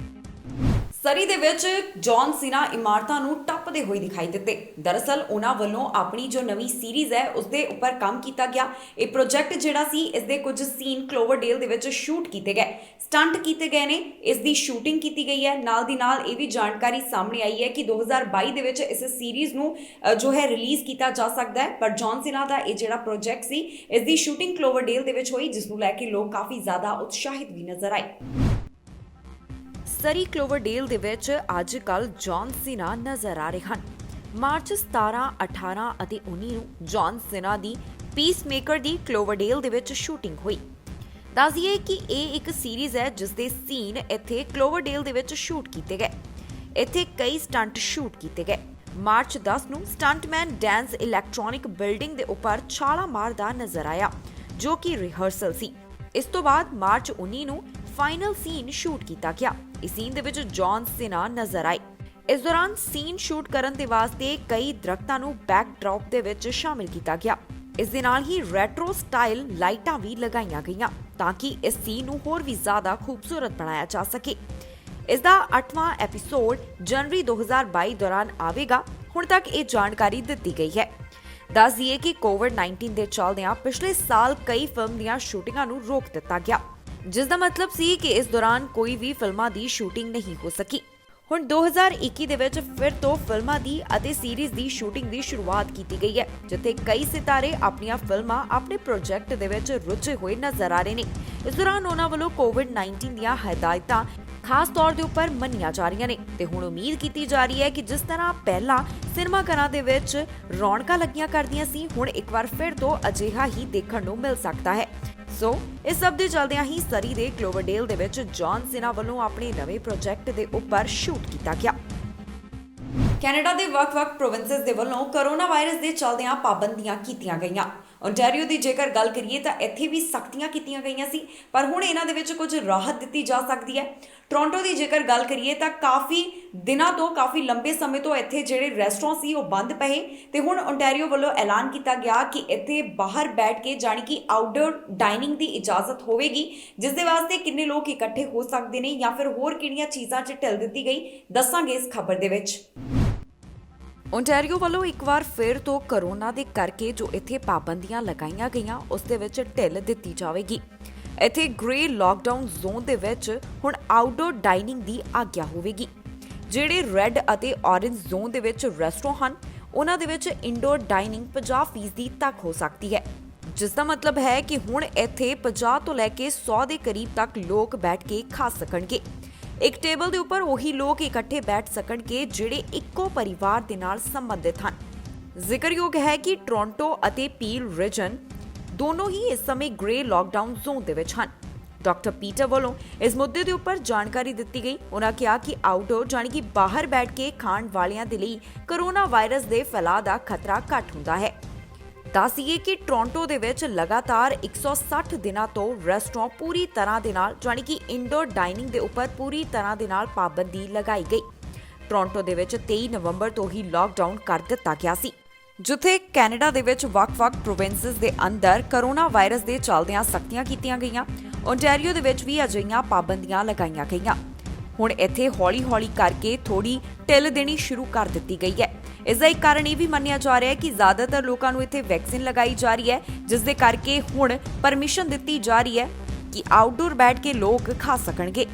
ਸਰੀ ਦੇ ਵਿੱਚ ਜੌਨ ਸੀਨਾ ਇਮਾਰਤਾਂ ਨੂੰ ਟੱਪਦੇ ਹੋਏ ਦਿਖਾਈ ਦਿੱਤੇ। ਦਰਅਸਲ ਉਹਨਾਂ ਵੱਲੋਂ ਆਪਣੀ ਜੋ ਨਵੀਂ ਸੀਰੀਜ਼ ਹੈ ਉਸ ਦੇ ਉੱਪਰ ਕੰਮ ਕੀਤਾ ਗਿਆ। ਇਹ ਪ੍ਰੋਜੈਕਟ ਜਿਹੜਾ ਸੀ ਇਸ ਦੇ ਕੁਝ ਸੀਨ ਕਲੋਵਰਡੇਲ ਦੇ ਵਿੱਚ ਸ਼ੂਟ ਕੀਤੇ ਗਏ, ਸਟੰਟ ਕੀਤੇ ਗਏ ਨੇ, ਇਸ ਦੀ ਸ਼ੂਟਿੰਗ ਕੀਤੀ ਗਈ ਹੈ। ਨਾਲ ਦੀ ਨਾਲ ਇਹ ਵੀ ਜਾਣਕਾਰੀ ਸਾਹਮਣੇ ਆਈ ਹੈ ਕਿ 2022 ਦੇ ਵਿੱਚ ਇਸ ਸੀਰੀਜ਼ ਨੂੰ ਜੋ ਹੈ ਰਿਲੀਜ਼ ਕੀਤਾ ਜਾ ਸਕਦਾ ਹੈ। ਪਰ ਜੌਨ ਸੀਨਾ ਦਾ ਇਹ ਜਿਹੜਾ ਪ੍ਰੋਜੈਕਟ ਸੀ ਇਸ ਦੀ ਸ਼ੂਟਿੰਗ ਕਲੋਵਰਡੇਲ ਦੇ ਵਿੱਚ ਹੋਈ, ਜਿਸ ਨੂੰ ਲੈ ਕੇ ਲੋਕ ਕਾਫੀ ਜ਼ਿਆਦਾ ਉਤਸ਼ਾਹਿਤ ਵੀ ਨਜ਼ਰ ਆਏ। ਸਰੀ ਕਲੋਵਰਡੇਲ ਦੇ ਵਿੱਚ ਅੱਜ ਕੱਲ੍ਹ ਜੌਨ ਸੀਨਾ ਨਜ਼ਰ ਆ ਰਹੇ ਹਨ। ਮਾਰਚ 17, 18 ਅਤੇ 19 ਨੂੰ ਜੌਨ ਸੀਨਾ ਦੀ ਪੀਸਮੇਕਰ ਦੀ ਕਲੋਵਰਡੇਲ ਦੇ ਵਿੱਚ ਸ਼ੂਟਿੰਗ ਹੋਈ। ਦੱਸ ਦਈਏ ਕਿ ਇਹ ਇੱਕ ਸੀਰੀਜ਼ ਹੈ ਜਿਸ ਦੇ ਸੀਨ ਇੱਥੇ ਕਲੋਵਰਡੇਲ ਦੇ ਵਿੱਚ ਸ਼ੂਟ ਕੀਤੇ ਗਏ। ਇੱਥੇ ਕਈ ਸਟੰਟ ਸ਼ੂਟ ਕੀਤੇ ਗਏ। ਮਾਰਚ 10 ਨੂੰ ਸਟੰਟਮੈਨ ਡੈਂਸ ਇਲੈਕਟ੍ਰੋਨਿਕ ਬਿਲਡਿੰਗ ਦੇ ਉੱਪਰ ਛਾਲਾ ਮਾਰਦਾ ਨਜ਼ਰ ਆਇਆ, ਜੋ ਕਿ ਰਿਹਰਸਲ ਸੀ। ਇਸ ਤੋਂ ਬਾਅਦ ਮਾਰਚ 19 ਨੂੰ ਫਾਈਨਲ ਸੀਨ ਸ਼ੂਟ ਕੀਤਾ ਗਿਆ। ਇਸ ਸੀਨ ਦੇ ਵਿੱਚ ਜੌਨ ਸੀਨਾ ਨਜ਼ਰ ਆਏ। ਇਸ ਦੌਰਾਨ ਸੀਨ ਸ਼ੂਟ ਕਰਨ ਦੇ ਵਾਸਤੇ ਕਈ ਦਰਖਤਾਂ ਨੂੰ ਬੈਕਡ੍ਰੌਪ ਦੇ ਵਿੱਚ ਸ਼ਾਮਿਲ ਕੀਤਾ ਗਿਆ। ਇਸ ਦੇ ਨਾਲ ਹੀ ਰੈਟਰੋ ਸਟਾਈਲ ਲਾਈਟਾਂ ਵੀ ਲਗਾਈਆਂ ਗਈਆਂ ਤਾਂ ਕਿ ਇਸ ਸੀਨ ਨੂੰ ਹੋਰ ਵੀ ਜ਼ਿਆਦਾ ਖੂਬਸੂਰਤ ਬਣਾਇਆ ਜਾ ਸਕੇ। ਇਸ ਦਾ 8ਵਾਂ ਐਪੀਸੋਡ ਜਨਵਰੀ 2022 ਦੌਰਾਨ ਆਵੇਗਾ। ਹੁਣ ਤੱਕ ਇਹ ਜਾਣਕਾਰੀ ਦਿੱਤੀ ਗਈ ਹੈ। ਦੱਸ ਦਈਏ ਕਿ ਕੋਵਿਡ-19 ਦੇ ਚੱਲਦਿਆਂ ਪਿਛਲੇ ਸਾਲ ਕਈ ਫਿਲਮ ਦੀਆਂ ਸ਼ੂਟਿੰਗਾਂ ਨੂੰ ਰੋਕ ਦਿੱਤਾ ਗਿਆ, ਜਿਸ ਦਾ ਮਤਲਬ ਸੀ ਕਿ ਇਸ ਦੌਰਾਨ ਕੋਈ ਵੀ ਫਿਲਮਾਂ ਦੀ ਸ਼ੂਟਿੰਗ ਨਹੀਂ ਹੋ ਸਕੀ। ਹੁਣ 2021 ਦੇ ਵਿੱਚ ਫਿਰ ਤੋਂ ਫਿਲਮਾਂ ਦੀ ਅਤੇ ਸੀਰੀਜ਼ ਦੀ ਸ਼ੂਟਿੰਗ ਦੀ ਸ਼ੁਰੂਆਤ ਕੀਤੀ ਗਈ ਹੈ, ਜਿੱਥੇ ਕਈ ਸਿਤਾਰੇ ਆਪਣੀਆਂ ਫਿਲਮਾਂ ਆਪਣੇ ਪ੍ਰੋਜੈਕਟ ਦੇ ਵਿੱਚ ਰੁੱਝੇ ਹੋਏ ਨਜ਼ਰ ਆ ਰਹੇ ਨੇ। ਇਸ ਦੌਰਾਨ ਉਹਨਾਂ ਵੱਲੋਂ ਕੋਵਿਡ-19 ਦੀਆਂ ਹਦਾਇਤਾਂ ਖਾਸ ਤੌਰ ਦੇ ਉੱਪਰ ਮੰਨੀਆਂ ਜਾ ਰਹੀਆਂ ਨੇ ਤੇ ਹੁਣ ਉਮੀਦ ਕੀਤੀ ਜਾ ਰਹੀ ਹੈ ਕਿ ਜਿਸ ਤਰ੍ਹਾਂ ਪਹਿਲਾਂ ਸਿਨੇਮਾ ਘਰਾਂ ਦੇ ਵਿੱਚ ਰੌਣਕਾਂ ਲੱਗੀਆਂ ਕਰਦੀਆਂ ਸੀ, ਹੁਣ ਇੱਕ ਵਾਰ ਫਿਰ ਤੋਂ ਅਜਿਹਾ ਹੀ ਦੇਖਣ ਨੂੰ ਮਿਲ ਸਕਦਾ ਹੈ। ਸੋ ਇਸ ਸਭ ਦੇ ਚੱਲਦਿਆਂ ਹੀ ਸਰੀ ਦੇ ਕਲੋਵਰਡੇਲ ਦੇ ਵਿੱਚ ਜੌਨ ਸੀਨਾ ਵੱਲੋਂ ਆਪਣੇ ਨਵੇਂ ਪ੍ਰੋਜੈਕਟ ਦੇ ਉੱਪਰ ਸ਼ੂਟ ਕੀਤਾ ਗਿਆ। ਕੈਨੇਡਾ ਦੇ ਵੱਖ-ਵੱਖ ਪ੍ਰੋਵਿੰਸਸ ਦੇ ਵੱਲੋਂ ਕੋਰੋਨਾ ਵਾਇਰਸ ਦੇ ਚੱਲਦਿਆਂ ਪਾਬੰਦੀਆਂ ਕੀਤੀਆਂ ਗਈਆਂ। ਓਨਟਾਰੀਓ ਦੀ ਜੇਕਰ ਗੱਲ ਕਰੀਏ ਤਾਂ ਇੱਥੇ ਵੀ ਸਖਤੀਆਂ ਕੀਤੀਆਂ ਗਈਆਂ ਸੀ, ਪਰ ਹੁਣ ਇਹਨਾਂ ਦੇ ਵਿੱਚ ਕੁਝ ਰਾਹਤ ਦਿੱਤੀ ਜਾ ਸਕਦੀ ਹੈ। ਟੋਰਾਂਟੋ ਦੀ ਜੇਕਰ ਗੱਲ ਕਰੀਏ ਤਾਂ ਕਾਫੀ ਦਿਨਾਂ ਤੋਂ, ਕਾਫੀ ਲੰਬੇ ਸਮੇਂ ਤੋਂ ਇੱਥੇ ਜਿਹੜੇ ਰੈਸਟੋਰੈਂਟ ਸੀ ਉਹ ਬੰਦ ਪਏ ਤੇ ਹੁਣ ਓਨਟਾਰੀਓ ਵੱਲੋਂ ਐਲਾਨ ਕੀਤਾ ਗਿਆ ਕਿ ਇੱਥੇ ਬਾਹਰ ਬੈਠ ਕੇ ਜਾਣੀ ਕਿ ਆਊਟਡੋਰ ਡਾਈਨਿੰਗ ਦੀ ਇਜਾਜ਼ਤ ਹੋਵੇਗੀ, ਜਿਸ ਦੇ ਵਾਸਤੇ ਕਿੰਨੇ ਲੋਕ ਇਕੱਠੇ ਹੋ ਸਕਦੇ ਨੇ ਜਾਂ ਫਿਰ ਹੋਰ ਕਿਹੜੀਆਂ ਚੀਜ਼ਾਂ 'ਚ ਢਿੱਲ ਦਿੱਤੀ ਗਈ, ਦੱਸਾਂਗੇ ਇਸ ਖਬਰ ਦੇ ਵਿੱਚ। ਓਨਟਾਰੀਓ ਵੱਲੋਂ ਇੱਕ ਵਾਰ ਫਿਰ ਤੋਂ ਕੋਰੋਨਾ ਦੇ ਕਰਕੇ ਜੋ ਇੱਥੇ ਪਾਬੰਦੀਆਂ ਲਗਾਈਆਂ ਗਈਆਂ ਉਸ ਦੇ ਵਿੱਚ ਢਿੱਲ ਦਿੱਤੀ ਜਾਵੇਗੀ। ਇੱਥੇ ਗ੍ਰੇ ਲਾਕਡਾਊਨ ਜ਼ੋਨ ਦੇ ਵਿੱਚ ਹੁਣ ਆਊਟਡੋਰ ਡਾਈਨਿੰਗ ਦੀ ਆਗਿਆ ਹੋਵੇਗੀ। ਜਿਹੜੇ ਰੈੱਡ ਅਤੇ ਔਰੇਂਜ ਜ਼ੋਨ ਦੇ ਵਿੱਚ ਰੈਸਟੋਰੈਂਟ ਹਨ, ਉਹਨਾਂ ਦੇ ਵਿੱਚ ਇੰਡੋਰ ਡਾਈਨਿੰਗ 50% ਤੱਕ ਹੋ ਸਕਦੀ ਹੈ, ਜਿਸ ਦਾ ਮਤਲਬ ਹੈ ਕਿ ਹੁਣ ਇੱਥੇ 50 ਤੋਂ ਲੈ ਕੇ 100 ਦੇ ਕਰੀਬ ਤੱਕ ਲੋਕ ਬੈਠ ਕੇ ਖਾ ਸਕਣਗੇ। ਇੱਕ ਟੇਬਲ ਦੇ ਉੱਪਰ ਉਹੀ ਲੋਕ ਇਕੱਠੇ ਬੈਠ ਸਕਣਗੇ ਜਿਹੜੇ ਇੱਕੋ ਪਰਿਵਾਰ ਦੇ ਨਾਲ ਸੰਬੰਧਿਤ ਹਨ। ਜ਼ਿਕਰਯੋਗ ਹੈ ਕਿ ਟੋਰਾਂਟੋ ਅਤੇ ਪੀਲ ਰੀਜਨ ਦੋਨੋਂ ਹੀ ਇਸ ਸਮੇਂ ਗ੍ਰੇ ਲਾਕਡਾਊਨ ਜ਼ੋਨ ਦੇ ਵਿੱਚ ਹਨ। ਡਾਕਟਰ ਪੀਟਰ ਵੱਲੋਂ ਇਸ ਮੁੱਦੇ ਦੇ ਉੱਪਰ ਜਾਣਕਾਰੀ ਦਿੱਤੀ ਗਈ। ਉਹਨਾਂ ਕਿਹਾ ਕਿ ਆਊਟਡੋਰ ਜਾਣੀ ਕਿ ਬਾਹਰ ਬੈਠ ਕੇ ਖਾਣ ਵਾਲਿਆਂ ਦੇ ਲਈ ਕੋਰੋਨਾ ਵਾਇਰਸ ਦੇ ਫੈਲਾਅ ਦਾ ਖਤਰਾ ਘੱਟ ਹੁੰਦਾ ਹੈ। ਦੱਸੀਏ ਕਿ ਟੋਰਾਂਟੋ ਦੇ ਵਿੱਚ ਲਗਾਤਾਰ 160 ਦਿਨਾਂ ਤੋਂ ਰੈਸਟੋਰੈਂਟ ਪੂਰੀ ਤਰ੍ਹਾਂ ਦੇ ਨਾਲ ਜਾਣੀ ਕਿ ਇੰਡੋਰ ਡਾਈਨਿੰਗ ਦੇ ਉੱਪਰ ਪੂਰੀ ਤਰ੍ਹਾਂ ਦੇ ਨਾਲ ਪਾਬੰਦੀ ਲਗਾਈ ਗਈ। ਟੋਰਾਂਟੋ ਦੇ ਵਿੱਚ 23 ਨਵੰਬਰ ਤੋਂ ਹੀ ਲਾਕਡਾਊਨ ਕਰ ਦਿੱਤਾ ਗਿਆ ਸੀ, ਜਿੱਥੇ ਕੈਨੇਡਾ ਦੇ ਵਿੱਚ ਵੱਖ-ਵੱਖ ਪ੍ਰੋਵਿੰਸਸ ਦੇ ਅੰਦਰ ਕੋਰੋਨਾ ਵਾਇਰਸ ਦੇ ਚੱਲਦਿਆਂ ਸਖਤੀਆਂ ਕੀਤੀਆਂ ਗਈਆਂ। ਓਨਟਾਰੀਓ ਦੇ ਵਿੱਚ ਵੀ ਅਜਿਹੀਆਂ ਪਾਬੰਦੀਆਂ ਲਗਾਈਆਂ ਗਈਆਂ। ਹੁਣ ਇੱਥੇ ਹੌਲੀ-ਹੌਲੀ ਕਰਕੇ ਥੋੜੀ ਢਿੱਲ ਦੇਣੀ ਸ਼ੁਰੂ ਕਰ ਦਿੱਤੀ ਗਈ ਹੈ। ਇਸ ਦਾ ਇੱਕ ਕਾਰਨ ਇਹ ਵੀ ਮੰਨਿਆ ਜਾ ਰਿਹਾ ਹੈ ਕਿ ਜ਼ਿਆਦਾਤਰ ਲੋਕਾਂ ਨੂੰ ਇੱਥੇ ਵੈਕਸੀਨ ਲਗਾਈ ਜਾ ਰਹੀ ਹੈ, ਜਿਸ ਦੇ ਕਰਕੇ ਹੁਣ ਪਰਮਿਸ਼ਨ ਦਿੱਤੀ ਜਾ ਰਹੀ ਹੈ ਕਿ ਆਊਟਡੋਰ ਬੈਠ ਕੇ ਲੋਕ ਖਾ ਸਕਣਗੇ।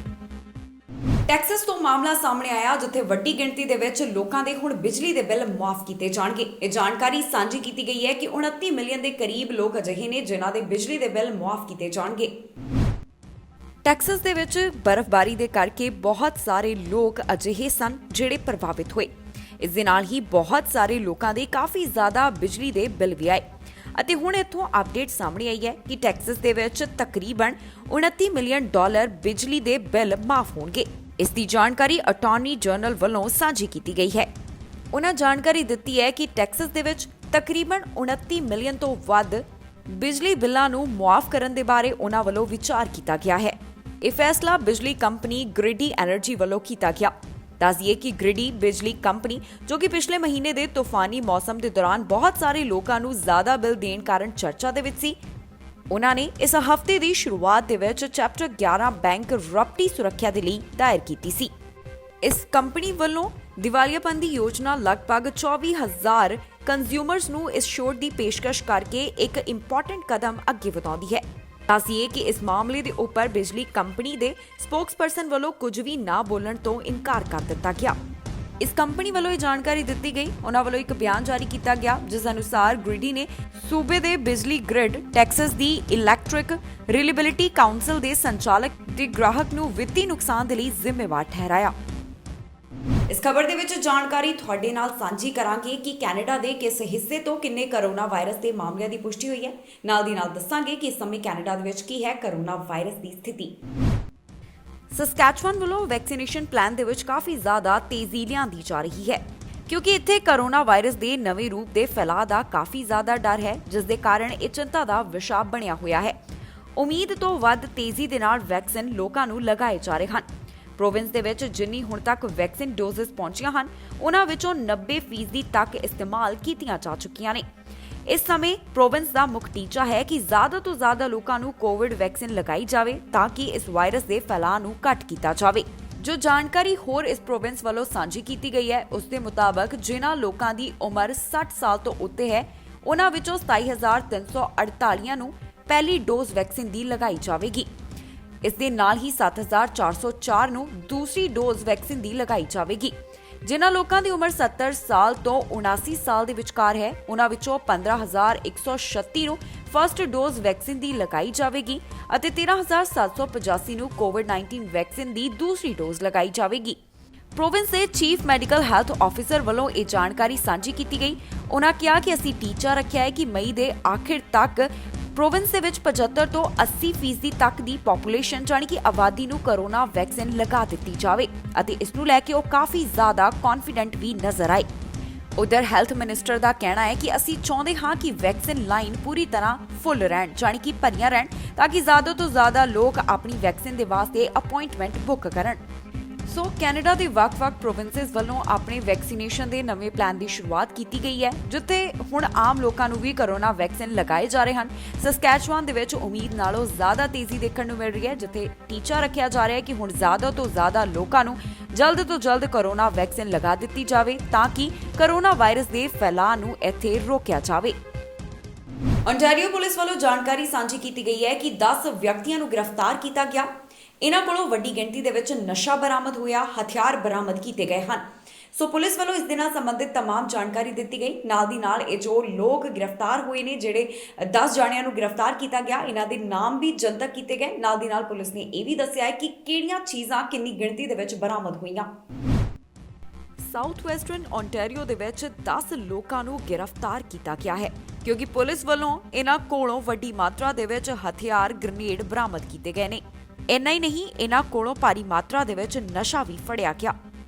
ਟੈਕਸਸ ਤੋਂ ਮਾਮਲਾ ਸਾਹਮਣੇ ਆਇਆ, ਜਿੱਥੇ ਵੱਡੀ ਗਿਣਤੀ ਦੇ ਵਿੱਚ ਲੋਕਾਂ ਦੇ ਹੁਣ ਬਿਜਲੀ ਦੇ ਬਿੱਲ ਮੁਆਫ ਕੀਤੇ ਜਾਣਗੇ। ਇਹ ਜਾਣਕਾਰੀ ਸਾਂਝੀ ਕੀਤੀ ਗਈ ਹੈ ਕਿ 29 ਮਿਲੀਅਨ ਦੇ ਕਰੀਬ ਲੋਕ ਅਜਿਹੇ ਨੇ ਜਿਨ੍ਹਾਂ ਦੇ ਬਿਜਲੀ ਦੇ ਬਿੱਲ ਮੁਆਫ ਕੀਤੇ ਜਾਣਗੇ। ਟੈਕਸਸ ਦੇ ਵਿੱਚ ਬਰਫ਼ਬਾਰੀ ਦੇ ਕਰਕੇ ਬਹੁਤ ਸਾਰੇ ਲੋਕ ਅਜਿਹੇ ਸਨ ਜਿਹੜੇ ਪ੍ਰਭਾਵਿਤ ਹੋਏ। ਇਸ ਦੇ ਨਾਲ ਹੀ ਬਹੁਤ ਸਾਰੇ ਲੋਕਾਂ ਦੇ ਕਾਫੀ ਜ਼ਿਆਦਾ ਬਿਜਲੀ ਦੇ ਬਿੱਲ ਵੀ ਆਏ ਅਤੇ ਹੁਣ ਇੱਥੋਂ ਅਪਡੇਟ ਸਾਹਮਣੇ ਆਈ ਹੈ ਕਿ ਟੈਕਸਸ ਦੇ ਵਿੱਚ ਤਕਰੀਬਨ $29 ਮਿਲੀਅਨ ਬਿਜਲੀ ਦੇ ਬਿੱਲ ਮਾਫ ਹੋਣਗੇ। ਇਸ ਦੀ ਜਾਣਕਾਰੀ ਅਟਾਰਨੀ ਜਨਰਲ ਵੱਲੋਂ ਸਾਂਝੀ ਕੀਤੀ ਗਈ ਹੈ। ਉਹਨਾਂ ਜਾਣਕਾਰੀ ਦਿੱਤੀ ਹੈ ਕਿ ਟੈਕਸਸ ਦੇ ਵਿੱਚ ਤਕਰੀਬਨ 29 ਮਿਲੀਅਨ ਤੋਂ ਵੱਧ ਬਿਜਲੀ ਬਿੱਲਾਂ ਨੂੰ ਮੁਆਫ ਕਰਨ ਦੇ ਬਾਰੇ ਉਹਨਾਂ ਵੱਲੋਂ ਵਿਚਾਰ ਕੀਤਾ ਗਿਆ ਹੈ। ਇਹ ਫੈਸਲਾ ਬਿਜਲੀ ਕੰਪਨੀ ਗ੍ਰਿਡੀ ਐਨਰਜੀ ਵੱਲੋਂ ਕੀਤਾ ਗਿਆ। ਦੱਸ ਦਈਏ ਕਿ ਗ੍ਰਿਡੀ ਬਿਜਲੀ ਕੰਪਨੀ ਜੋ ਕਿ ਪਿਛਲੇ ਮਹੀਨੇ ਦੇ ਤੂਫਾਨੀ ਮੌਸਮ ਦੇ ਦੌਰਾਨ ਬਹੁਤ ਸਾਰੇ ਲੋਕਾਂ ਨੂੰ ਜ਼ਿਆਦਾ ਬਿੱਲ ਦੇਣ ਕਾਰਨ ਚਰਚਾ ਦੇ ਵਿੱਚ ਸੀ, ਉਹਨਾਂ ਨੇ ਇਸ ਹਫ਼ਤੇ ਦੀ ਸ਼ੁਰੂਆਤ ਦੇ ਵਿੱਚ ਚੈਪਟਰ 11 ਬੈਂਕ ਰਪਟੀ ਸੁਰੱਖਿਆ ਦੇ ਲਈ ਦਾਇਰ ਕੀਤੀ ਸੀ। ਇਸ ਕੰਪਨੀ ਵੱਲੋਂ ਦਿਵਾਲੀਆਪਨ ਦੀ ਯੋਜਨਾ ਲਗਭਗ 24,000 ਕੰਜ਼ਿਊਮਰਸ ਨੂੰ ਇਸ ਛੋਟ ਦੀ ਪੇਸ਼ਕਸ਼ ਕਰਕੇ ਇੱਕ ਇੰਪੋਰਟੈਂਟ ਕਦਮ ਅੱਗੇ ਵਧਾਉਂਦੀ ਹੈ। ਦੱਸੀਏ ਕਿ ਇਸ ਮਾਮਲੇ ਦੇ ਉੱਪਰ ਬਿਜਲੀ ਕੰਪਨੀ ਦੇ ਸਪੋਕਸਪਰਸਨ ਵੱਲੋਂ ਕੁਝ ਵੀ ਨਾ ਬੋਲਣ ਤੋਂ ਇਨਕਾਰ ਕਰ ਦਿੱਤਾ ਗਿਆ। ਇਸ ਕੰਪਨੀ ਵੱਲੋਂ ਇਹ ਜਾਣਕਾਰੀ ਦਿੱਤੀ ਗਈ। ਉਹਨਾਂ ਵੱਲੋਂ ਇੱਕ ਬਿਆਨ ਜਾਰੀ ਕੀਤਾ ਗਿਆ ਜਿਸ ਅਨੁਸਾਰ ਗ੍ਰਿਡੀ ਨੇ ਸੂਬੇ ਦੇ ਬਿਜਲੀ ਗ੍ਰਿਡ ਟੈਕਸਸ ਦੀ ਇਲੈਕਟ੍ਰਿਕ ਰਿਲਾਇਬਿਲਿਟੀ ਕਾਉਂਸਲ ਦੇ ਸੰਚਾਲਕ ਦੇ ਗ੍ਰਾਹਕ ਨੂੰ ਵਿੱਤੀ ਨੁਕਸਾਨ ਦੇ ਲਈ ਜ਼ਿੰਮੇਵਾਰ ਠਹਿਰਾਇਆ। ਇਸ ਖਬਰ ਦੇ ਵਿੱਚ ਜਾਣਕਾਰੀ ਤੁਹਾਡੇ ਨਾਲ ਸਾਂਝੀ ਕਰਾਂਗੇ ਕਿ ਕੈਨੇਡਾ ਦੇ ਕਿਸ ਹਿੱਸੇ ਤੋਂ ਕਿੰਨੇ ਕਰੋਨਾ ਵਾਇਰਸ ਦੇ ਮਾਮਲਿਆਂ ਦੀ ਪੁਸ਼ਟੀ ਹੋਈ ਹੈ। ਨਾਲ ਦੀ ਨਾਲ ਦੱਸਾਂਗੇ ਕਿ ਇਸ ਸਮੇਂ ਕੈਨੇਡਾ ਦੇ ਵਿੱਚ ਕੀ ਹੈ ਕਰੋਨਾ ਵਾਇਰਸ ਦੀ ਸਥਿਤੀ। ਸਸਕੈਚੁਆਨ ਵੱਲੋਂ ਵੈਕਸੀਨੇਸ਼ਨ ਪਲਾਨ ਦੇ ਵਿੱਚ ਕਾਫੀ ਜ਼ਿਆਦਾ ਤੇਜ਼ੀ ਲਿਆਂਦੀ ਜਾ ਰਹੀ ਹੈ ਕਿਉਂਕਿ ਇੱਥੇ ਕਰੋਨਾ ਵਾਇਰਸ ਦੇ ਨਵੇਂ ਰੂਪ ਦੇ ਫੈਲਾਅ ਦਾ ਕਾਫੀ ਜ਼ਿਆਦਾ ਡਰ ਹੈ, ਜਿਸ ਦੇ ਕਾਰਨ ਇਹ ਚਿੰਤਾ ਦਾ ਵਿਸ਼ਾ ਬਣਿਆ ਹੋਇਆ ਹੈ। ਉਮੀਦ ਤੋਂ ਵੱਧ ਤੇਜ਼ੀ ਦੇ ਨਾਲ ਵੈਕਸੀਨ ਲੋਕਾਂ ਨੂੰ ਲਗਾਏ ਜਾ ਰਹੇ ਹਨ। ਪ੍ਰੋਵਿੰਸ ਦੇ ਵਿੱਚ ਜਿੰਨੀ ਹੁਣ ਤੱਕ ਵੈਕਸੀਨ ਡੋਜ਼ਸ ਪਹੁੰਚੀਆਂ ਹਨ, ਉਹਨਾਂ ਵਿੱਚੋਂ 90% ਤੱਕ ਇਸਤੇਮਾਲ ਕੀਤੀਆਂ ਜਾ ਚੁੱਕੀਆਂ ਨੇ। ਇਸ ਸਮੇਂ ਪ੍ਰੋਵਿੰਸ ਦਾ ਮੁੱਖ ਟੀਚਾ ਹੈ ਕਿ ਜ਼ਿਆਦਾ ਤੋਂ ਜ਼ਿਆਦਾ ਲੋਕਾਂ ਨੂੰ ਕੋਵਿਡ ਵੈਕਸੀਨ ਲਗਾਈ ਜਾਵੇ ਤਾਂ ਕਿ ਇਸ ਵਾਇਰਸ ਦੇ ਫੈਲਾਅ ਨੂੰ ਘੱਟ ਕੀਤਾ ਜਾਵੇ। ਜੋ ਜਾਣਕਾਰੀ ਹੋਰ ਇਸ ਪ੍ਰੋਵਿੰਸ ਵੱਲੋਂ ਸਾਂਝੀ ਕੀਤੀ ਗਈ ਹੈ, ਉਸ ਦੇ ਮੁਤਾਬਕ ਜਿਨ੍ਹਾਂ ਲੋਕਾਂ ਦੀ ਉਮਰ 60 ਸਾਲ ਤੋਂ ਉੱਤੇ ਹੈ, ਉਹਨਾਂ ਵਿੱਚੋਂ 27,348 ਨੂੰ ਪਹਿਲੀ ਡੋਜ਼ ਵੈਕਸੀਨ ਦੀ ਲਗਾਈ ਜਾਵੇਗੀ। ਇਸ ਦੇ ਨਾਲ ਹੀ 7,404 ਨੂੰ ਦੂਸਰੀ ਡੋਜ਼ ਵੈਕਸੀਨ ਦੀ ਲਗਾਈ ਜਾਵੇਗੀ। ਜਿਨ੍ਹਾਂ ਲੋਕਾਂ ਦੀ ਉਮਰ 70 ਸਾਲ ਤੋਂ 79 ਸਾਲ ਦੇ ਵਿਚਕਾਰ ਹੈ, ਉਹਨਾਂ ਵਿੱਚੋਂ 15,136 ਨੂੰ ਫਰਸਟ ਡੋਜ਼ ਵੈਕਸੀਨ ਦੀ ਲਗਾਈ ਜਾਵੇਗੀ ਅਤੇ 13,785 ਨੂੰ ਕੋਵਿਡ-19 ਵੈਕਸੀਨ ਦੀ ਦੂਸਰੀ ਡੋਜ਼ ਲਗਾਈ ਜਾਵੇਗੀ। ਪ੍ਰੋਵਿੰਸ ਦੇ ਚੀਫ ਮੈਡੀਕਲ ਹੈਲਥ ਆਫੀਸਰ ਵੱਲੋਂ ਇਹ ਜਾਣਕਾਰੀ ਸਾਂਝੀ ਕੀਤੀ ਗਈ। ਉਹਨਾਂ ਕਿਹਾ ਕਿ ਅਸੀਂ ਟੀਚਾ ਰੱਖਿਆ ਹੈ ਕਿ ਮਈ ਦੇ ਆਖਿਰ ਤੱਕ ਪ੍ਰੋਵਿੰਸ ਦੇ ਵਿੱਚ 75 ਤੋਂ 80% ਤੱਕ ਦੀ ਪੋਪੂਲੇਸ਼ਨ ਜਾਨੀ ਕਿ ਆਬਾਦੀ ਨੂੰ ਕਰੋਨਾ ਵੈਕਸੀਨ ਲਗਾ ਦਿੱਤੀ ਜਾਵੇ ਅਤੇ ਇਸ ਨੂੰ ਲੈ ਕੇ ਉਹ ਕਾਫੀ ਜ਼ਿਆਦਾ ਕੌਨਫੀਡੈਂਟ ਵੀ ਨਜ਼ਰ ਆਏ। ਉਧਰ ਹੈਲਥ ਮਿਨਿਸਟਰ ਦਾ ਕਹਿਣਾ ਹੈ ਕਿ ਅਸੀਂ ਚਾਹੁੰਦੇ ਹਾਂ ਕਿ ਵੈਕਸੀਨ ਲਾਈਨ ਪੂਰੀ ਤਰ੍ਹਾਂ ਫੁੱਲ ਰਹਿਣ ਜਾਨੀ ਕਿ ਭਰੀਆਂ ਰਹਿਣ ਤਾਂ ਕਿ ਜ਼ਿਆਦਾ ਤੋਂ ਜ਼ਿਆਦਾ ਲੋਕ ਆਪਣੀ ਵੈਕਸੀਨ ਦੇ ਵਾਸਤੇ ਅਪਾਇੰਟਮੈਂਟ ਬੁੱਕ ਕਰਨ। ਸੋ ਕੈਨੇਡਾ ਦੇ ਵੱਖ-ਵੱਖ ਪ੍ਰੋਵਿੰਸਸ ਵੱਲੋਂ ਆਪਣੇ ਵੈਕਸੀਨੇਸ਼ਨ ਦੇ ਨਵੇਂ ਪਲਾਨ ਦੀ ਸ਼ੁਰੂਆਤ ਕੀਤੀ ਗਈ ਹੈ, ਜਿੱਥੇ ਹੁਣ ਆਮ ਲੋਕਾਂ ਨੂੰ ਵੀ ਕਰੋਨਾ ਵੈਕਸੀਨ ਲਗਾਏ ਜਾ ਰਹੇ ਹਨ। ਸਸਕੈਚੁਆਨ ਦੇ ਵਿੱਚ ਉਮੀਦ ਨਾਲੋਂ ਜ਼ਿਆਦਾ ਤੇਜ਼ੀ ਦੇਖਣ ਨੂੰ ਮਿਲ ਰਹੀ ਹੈ, ਜਿੱਥੇ ਟੀਚਾ ਰੱਖਿਆ ਜਾ ਰਿਹਾ ਹੈ ਕਿ ਹੁਣ ਜ਼ਿਆਦਾ ਤੋਂ ਜ਼ਿਆਦਾ ਲੋਕਾਂ ਨੂੰ ਜਲਦ ਤੋਂ ਜਲਦ ਕਰੋਨਾ ਵੈਕਸੀਨ ਲਗਾ ਦਿੱਤੀ ਜਾਵੇ ਤਾਂ ਕਿ ਕਰੋਨਾ ਵਾਇਰਸ ਦੇ ਫੈਲਾਅ ਨੂੰ ਇੱਥੇ ਰੋਕਿਆ ਜਾਵੇ। ontario ਪੁਲਿਸ ਵੱਲੋਂ ਜਾਣਕਾਰੀ ਸਾਂਝੀ ਕੀਤੀ ਗਈ ਹੈ ਕਿ 10 ਵਿਅਕਤੀਆਂ ਨੂੰ ਗ੍ਰਿਫਤਾਰ ਕੀਤਾ ਗਿਆ। ਇਹਨਾਂ ਕੋਲੋਂ ਵੱਡੀ ਗਿਣਤੀ ਦੇ ਵਿੱਚ ਨਸ਼ਾ ਬਰਾਮਦ ਹੋਇਆ, ਹਥਿਆਰ ਬਰਾਮਦ ਕੀਤੇ ਗਏ ਹਨ। ਸੋ ਪੁਲਿਸ ਵੱਲੋਂ ਇਸ ਦੇ ਨਾਲ ਸੰਬੰਧਿਤ तमाम ਜਾਣਕਾਰੀ ਦਿੱਤੀ ਗਈ। ਨਾਲ ਦੀ ਨਾਲ ਇਹ ਜੋ ਲੋਕ ਗ੍ਰਿਫਤਾਰ ਹੋਏ ਨੇ, ਜਿਹੜੇ 10 ਜਾਣਿਆਂ ਨੂੰ ਗ੍ਰਿਫਤਾਰ ਕੀਤਾ ਗਿਆ, ਇਹਨਾਂ ਦੇ ਨਾਮ ਵੀ ਜਨਤਕ ਕੀਤੇ ਗਏ। ਨਾਲ ਦੀ ਨਾਲ ਪੁਲਿਸ ਨੇ ਇਹ ਵੀ ਦੱਸਿਆ ਹੈ ਕਿ ਕਿਹੜੀਆਂ ਚੀਜ਼ਾਂ ਕਿੰਨੀ ਗਿਣਤੀ ਦੇ ਵਿੱਚ ਬਰਾਮਦ ਹੋਈਆਂ। ਸਾਊਥ ਵੈਸਟਰਨ ontario ਦੇ ਵਿੱਚ 10 ਲੋਕਾਂ ਨੂੰ ਗ੍ਰਿਫਤਾਰ ਕੀਤਾ ਗਿਆ ਹੈ ਕਿਉਂਕਿ ਪੁਲਿਸ ਵੱਲੋਂ ਇਹਨਾਂ ਕੋਲੋਂ ਵੱਡੀ ਮਾਤਰਾ ਦੇ ਵਿੱਚ ਹਥਿਆਰ, ਗ੍ਰਨੇਡ ਬਰਾਮਦ ਕੀਤੇ ਗਏ ਨੇ। ਇੰਨਾ ਹੀ ਨਹੀਂ, ਇਹਨਾਂ ਕੋਲੋਂ ਭਾਰੀ ਮਾਤਰਾ ਦੇ ਵਿੱਚ ਨਸ਼ਾ ਵੀ ਫੜਿਆ ਗਿਆ।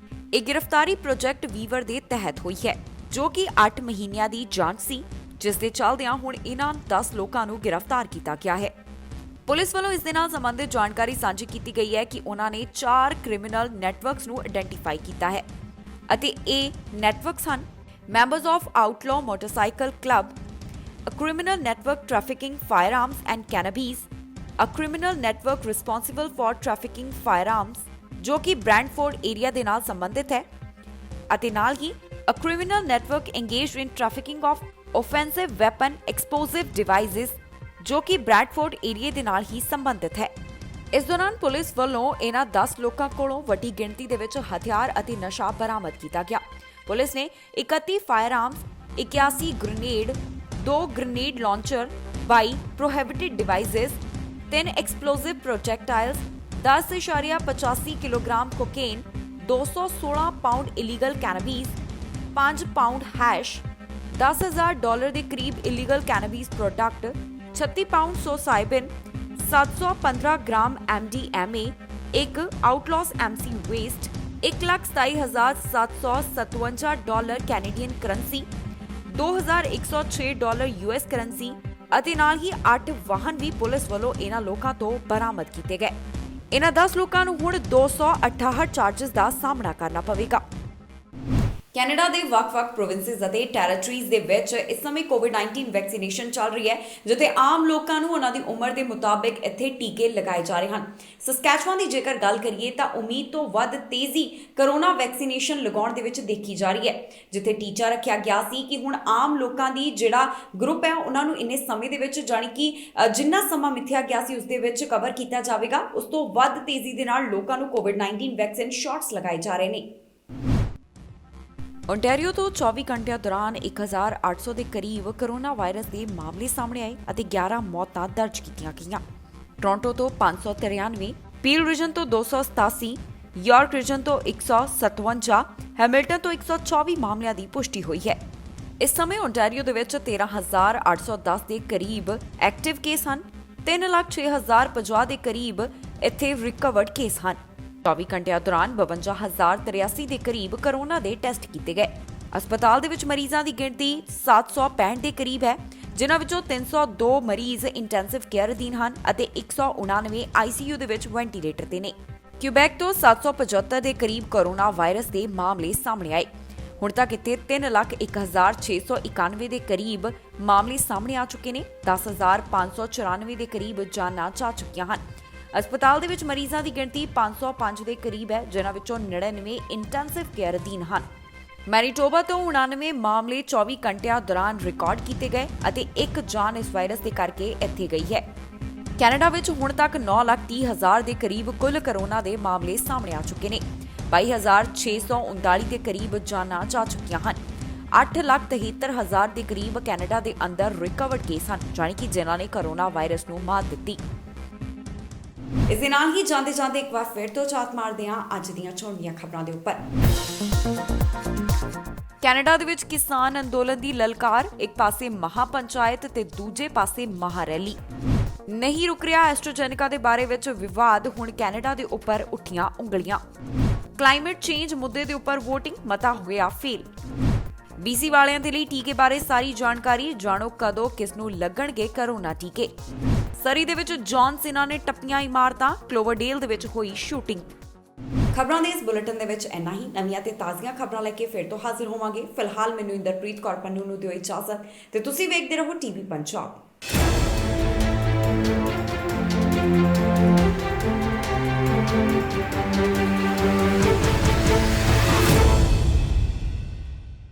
ਇਹ ਗ੍ਰਿਫਤਾਰੀ ਪ੍ਰੋਜੈਕਟ ਵੀਵਰ ਦੇ ਤਹਿਤ ਹੋਈ ਹੈ ਜੋ ਕਿ 8 ਮਹੀਨਿਆਂ ਦੀ ਜਾਂਚ ਸੀ, ਜਿਸ ਦੇ ਚੱਲਦਿਆਂ ਹੁਣ ਇਹਨਾਂ 10 ਲੋਕਾਂ ਨੂੰ ਗ੍ਰਿਫਤਾਰ ਕੀਤਾ ਗਿਆ ਹੈ। ਪੁਲਿਸ ਵੱਲੋਂ ਇਸ ਦੇ ਨਾਲ ਸੰਬੰਧਿਤ ਜਾਣਕਾਰੀ ਸਾਂਝੀ ਕੀਤੀ ਗਈ ਹੈ ਕਿ ਉਹਨਾਂ ਨੇ 4 ਕ੍ਰਿਮੀਨਲ ਨੈਟਵਰਕਸ ਨੂੰ ਆਇਡੈਂਟੀਫਾਈ ਕੀਤਾ ਹੈ ਅਤੇ ਇਹ ਨੈਟਵਰਕਸ ਹਨ members of outlaw motorcycle club, a criminal network trafficking firearms and cannabis, a criminal network responsible for trafficking firearms ਜੋ ਕਿ ਬ੍ਰੈਂਡਫੋਰਡ ਏਰੀਆ ਦੇ ਨਾਲ ਸੰਬੰਧਿਤ ਹੈ ਅਤੇ ਨਾਲ ਹੀ a criminal network engaged in trafficking of offensive weapon explosive devices ਜੋ ਕਿ ਬ੍ਰੈਡਫੋਰਡ ਏਰੀਆ ਦੇ ਨਾਲ ਹੀ ਸੰਬੰਧਿਤ ਹੈ। ਇਸ ਦੌਰਾਨ ਪੁਲਿਸ ਵੱਲੋਂ ਇਹਨਾਂ 10 ਲੋਕਾਂ ਕੋਲੋਂ ਵੱਡੀ ਗਿਣਤੀ ਦੇ ਵਿੱਚ ਹਥਿਆਰ ਅਤੇ ਨਸ਼ਾ ਬਰਾਮਦ ਕੀਤਾ ਗਿਆ। ਪੁਲਿਸ ਨੇ 31 firearms, 81 grenade, 2 grenade launcher, 22 prohibited devices, 3 explosive projectiles, 10.85 kilogram cocaine, 216 pound illegal cannabis, 5 pound hash, $10,000 ਦੇ ਕਰੀਬ illegal cannabis product, 36 pound psilocybin, 715 gram MDMA, ਇੱਕ outlaws MC vest, $1,27,757 Canadian currency, $2,106 US currency ਅਤੇ ਨਾਲ ਹੀ 8 ਵਾਹਨ ਵੀ ਪੁਲਿਸ ਵੱਲੋਂ ਇਹਨਾਂ ਲੋਕਾਂ ਤੋਂ ਬਰਾਮਦ ਕੀਤੇ ਗਏ। ਇਹਨਾਂ 10 ਲੋਕਾਂ ਨੂੰ ਹੁਣ 268 ਚਾਰजेस ਦਾ ਸਾਹਮਣਾ ਕਰਨਾ ਪਵੇਗਾ। ਕੈਨੇਡਾ ਦੇ ਵੱਖ-ਵੱਖ ਪ੍ਰੋਵਿੰਸਸ ਅਤੇ ਟੈਰੀਟਰੀਜ਼ ਦੇ ਵਿੱਚ ਇਸ ਸਮੇਂ ਕੋਵਿਡ-19 ਵੈਕਸੀਨੇਸ਼ਨ ਚੱਲ ਰਹੀ ਹੈ, ਜਿੱਥੇ ਆਮ ਲੋਕਾਂ ਨੂੰ ਉਹਨਾਂ ਦੀ ਉਮਰ ਦੇ ਮੁਤਾਬਿਕ ਇੱਥੇ ਟੀਕੇ ਲਗਾਏ ਜਾ ਰਹੇ ਹਨ। ਸਸਕੈਚੁਆਨ ਦੀ ਜੇਕਰ ਗੱਲ ਕਰੀਏ ਤਾਂ ਉਮੀਦ ਤੋਂ ਵੱਧ ਤੇਜ਼ੀ ਕਰੋਨਾ ਵੈਕਸੀਨੇਸ਼ਨ ਲਗਾਉਣ ਦੇ ਵਿੱਚ ਦੇਖੀ ਜਾ ਰਹੀ ਹੈ, ਜਿੱਥੇ ਟੀਚਾ ਰੱਖਿਆ ਗਿਆ ਸੀ ਕਿ ਹੁਣ ਆਮ ਲੋਕਾਂ ਦੀ ਜਿਹੜਾ ਗਰੁੱਪ ਹੈ ਉਹਨਾਂ ਨੂੰ ਇੰਨੇ ਸਮੇਂ ਦੇ ਵਿੱਚ ਜਾਣੀ ਕਿ ਜਿੰਨਾ ਸਮਾਂ ਮਿੱਥਿਆ ਗਿਆ ਸੀ ਉਸ ਦੇ ਵਿੱਚ ਕਵਰ ਕੀਤਾ ਜਾਵੇਗਾ, ਉਸ ਤੋਂ ਵੱਧ ਤੇਜ਼ੀ ਦੇ ਨਾਲ ਲੋਕਾਂ ਨੂੰ ਕੋਵਿਡ-19 ਵੈਕਸੀਨ ਸ਼ਾਟਸ ਲਗਾਏ ਜਾ ਰਹੇ ਨੇ। ਓਨਟਾਰੀਓ ਤੋਂ 24 ਘੰਟਿਆਂ ਦੌਰਾਨ 1800 ਦੇ ਕਰੀਬ ਕਰੋਨਾ ਵਾਇਰਸ ਦੇ ਮਾਮਲੇ ਸਾਹਮਣੇ ਆਏ ਅਤੇ 11 ਮੌਤਾਂ ਦਰਜ ਕੀਤੀਆਂ ਗਈਆਂ। ਟੋਰਾਂਟੋ ਤੋਂ 593, ਪੀਲ ਰੀਜਨ ਤੋਂ 287, ਯਾਰਕ ਰੀਜਨ ਤੋਂ 157, ਹੈਮਿਲਟਨ ਤੋਂ 124 ਮਾਮਲਿਆਂ ਦੀ ਪੁਸ਼ਟੀ ਹੋਈ ਹੈ। ਇਸ ਸਮੇਂ ਓਨਟਾਰੀਓ ਦੇ ਵਿੱਚ 13,810 ਦੇ ਕਰੀਬ ਐਕਟਿਵ ਕੇਸ ਹਨ। 3,06,050 ਦੇ ਕਰੀਬ ਇੱਥੇ ਰਿਕਵਰਡ ਕੇਸ ਹਨ। 24 ਘੰਟਿਆਂ ਦੌਰਾਨ 52,083 ਦੇ ਕਰੀਬ ਕਰੋਨਾ ਦੇ ਟੈਸਟ ਕੀਤੇ ਗਏ। ਹਸਪਤਾਲ ਦੇ ਵਿੱਚ ਮਰੀਜ਼ਾਂ ਦੀ ਗਿਣਤੀ 765 ਦੇ ਕਰੀਬ ਹੈ, ਜਿਨ੍ਹਾਂ ਵਿੱਚੋਂ 302 ਮਰੀਜ਼ ਇੰਟੈਂਸਿਵ ਕੇਅਰ ਅਧੀਨ ਹਨ ਅਤੇ 199 ICU ਦੇ ਵਿੱਚ ਵੈਂਟੀਲੇਟਰ ਤੇ ਨੇ। ਕਿਊਬੈਕ ਤੋਂ 775 ਦੇ ਕਰੀਬ ਕਰੋਨਾ ਵਾਇਰਸ ਦੇ ਮਾਮਲੇ ਸਾਹਮਣੇ ਆਏ। ਹੁਣ ਤੱਕ ਇੱਥੇ 3,01,691 ਦੇ ਕਰੀਬ ਮਾਮਲੇ ਸਾਹਮਣੇ ਆ ਚੁੱਕੇ ਨੇ। 10,594 ਦੇ ਕਰੀਬ ਜਾਨਾਂ ਜਾ ਚੁੱਕੀਆਂ ਹਨ। ਹਸਪਤਾਲ ਦੇ ਵਿੱਚ ਮਰੀਜ਼ਾਂ ਦੀ ਗਿਣਤੀ 505 ਦੇ ਕਰੀਬ ਹੈ, ਜਿਨ੍ਹਾਂ ਵਿੱਚੋਂ 99 ਇੰਟੈਂਸਿਵ ਕੇਅਰ ਅਧੀਨ ਹਨ। ਮੈਨੀਟੋਬਾ ਤੋਂ 99 ਮਾਮਲੇ 24 ਘੰਟਿਆਂ ਦੌਰਾਨ ਰਿਕਾਰਡ ਕੀਤੇ ਗਏ ਅਤੇ ਇੱਕ ਜਾਨ ਇਸ ਵਾਇਰਸ ਦੇ ਕਰਕੇ ਇੱਥੇ ਗਈ ਹੈ। ਕੈਨੇਡਾ ਵਿੱਚ ਹੁਣ ਤੱਕ 9,30,000 ਦੇ ਕਰੀਬ ਕੁੱਲ ਕਰੋਨਾ ਦੇ ਮਾਮਲੇ ਸਾਹਮਣੇ ਆ ਚੁੱਕੇ ਨੇ। 22,639 ਦੇ ਕਰੀਬ ਜਾਨਾਂ ਜਾ ਚੁੱਕੀਆਂ ਹਨ। 8,73,000 ਦੇ ਕਰੀਬ ਕੈਨੇਡਾ ਦੇ ਅੰਦਰ ਰਿਕਵਰਡ ਕੇਸ ਹਨ, ਜਾਣੀ ਕਿ ਜਿਨ੍ਹਾਂ ਨੇ ਕਰੋਨਾ ਵਾਇਰਸ ਨੂੰ ਮਾਤ ਦਿੱਤੀ। ਇਸ ਦੇ ਨਾਲ ਹੀ ਜਾਂਦੇ ਇੱਕ ਵਾਰ ਫਿਰ ਤੋਂ ਝਾਤ ਮਾਰਦੇ ਹਾਂ ਅੱਜ ਦੀਆਂ ਚੋਣਵੀਆਂ ਖਬਰਾਂ ਦੇ ਉੱਪਰ। ਕੈਨੇਡਾ ਦੇ ਵਿੱਚ ਕਿਸਾਨ ਅੰਦੋਲਨ ਦੀ ਲਲਕਾਰ, ਇੱਕ ਪਾਸੇ ਮਹਾਪੰਚਾਇਤ ਤੇ ਦੂਜੇ ਪਾਸੇ ਮਹਾਰੈਲੀ। ਨਹੀਂ ਰੁਕ ਰਿਹਾ ਐਸਟ੍ਰਾਜੈਨੇਕਾ ਦੇ ਬਾਰੇ ਵਿੱਚ ਵਿਵਾਦ, ਹੁਣ ਕੈਨੇਡਾ ਦੇ ਉੱਪਰ ਉੱਠੀਆਂ ਉਂਗਲੀਆਂ। ਕਲਾਈਮੇਟ ਚੇਂਜ ਮੁੱਦੇ ਦੇ ਉੱਪਰ VOTING ਮਤਾ ਹੋਇਆ ਫੇਲ। BC ਵਾਲਿਆਂ ਦੇ ਲਈ ਟੀਕੇ ਬਾਰੇ ਸਾਰੀ ਜਾਣਕਾਰੀ, ਜਾਣੋ ਕਦੋਂ ਕਿਸ ਨੂੰ ਲੱਗਣਗੇ ਕਰੋਨਾ ਟੀਕੇ। ਸਰੀ ਦੇ ਵਿੱਚ ਜੌਨ ਸੀਨਾ ਨੇ ਟੱਪੀਆਂ ਇਮਾਰਤਾਂ, ਕਲੋਵਰਡੇਲ ਦੇ ਵਿੱਚ ਹੋਈ ਸ਼ੂਟਿੰਗ। ਖਬਰਾਂ ਦੇ ਇਸ ਬੁਲੇਟਿਨ ਦੇ ਵਿੱਚ ਇੰਨਾ ਹੀ। ਨਵੀਆਂ ਤੇ ਤਾਜ਼ੀਆਂ ਖਬਰਾਂ ਲੈ ਕੇ ਫਿਰ ਤੋਂ ਹਾਜ਼ਰ ਹੋਵਾਂਗੇ। ਫਿਲਹਾਲ ਮੈਨੂੰ ਇੰਦਰਪ੍ਰੀਤ ਕੌਰ ਪੰਨੂ ਨੂੰ ਦਿਓ ਇਜਾਜ਼ਤ ਤੇ ਤੁਸੀਂ ਵੇਖਦੇ ਰਹੋ TV ਪੰਜਾਬ।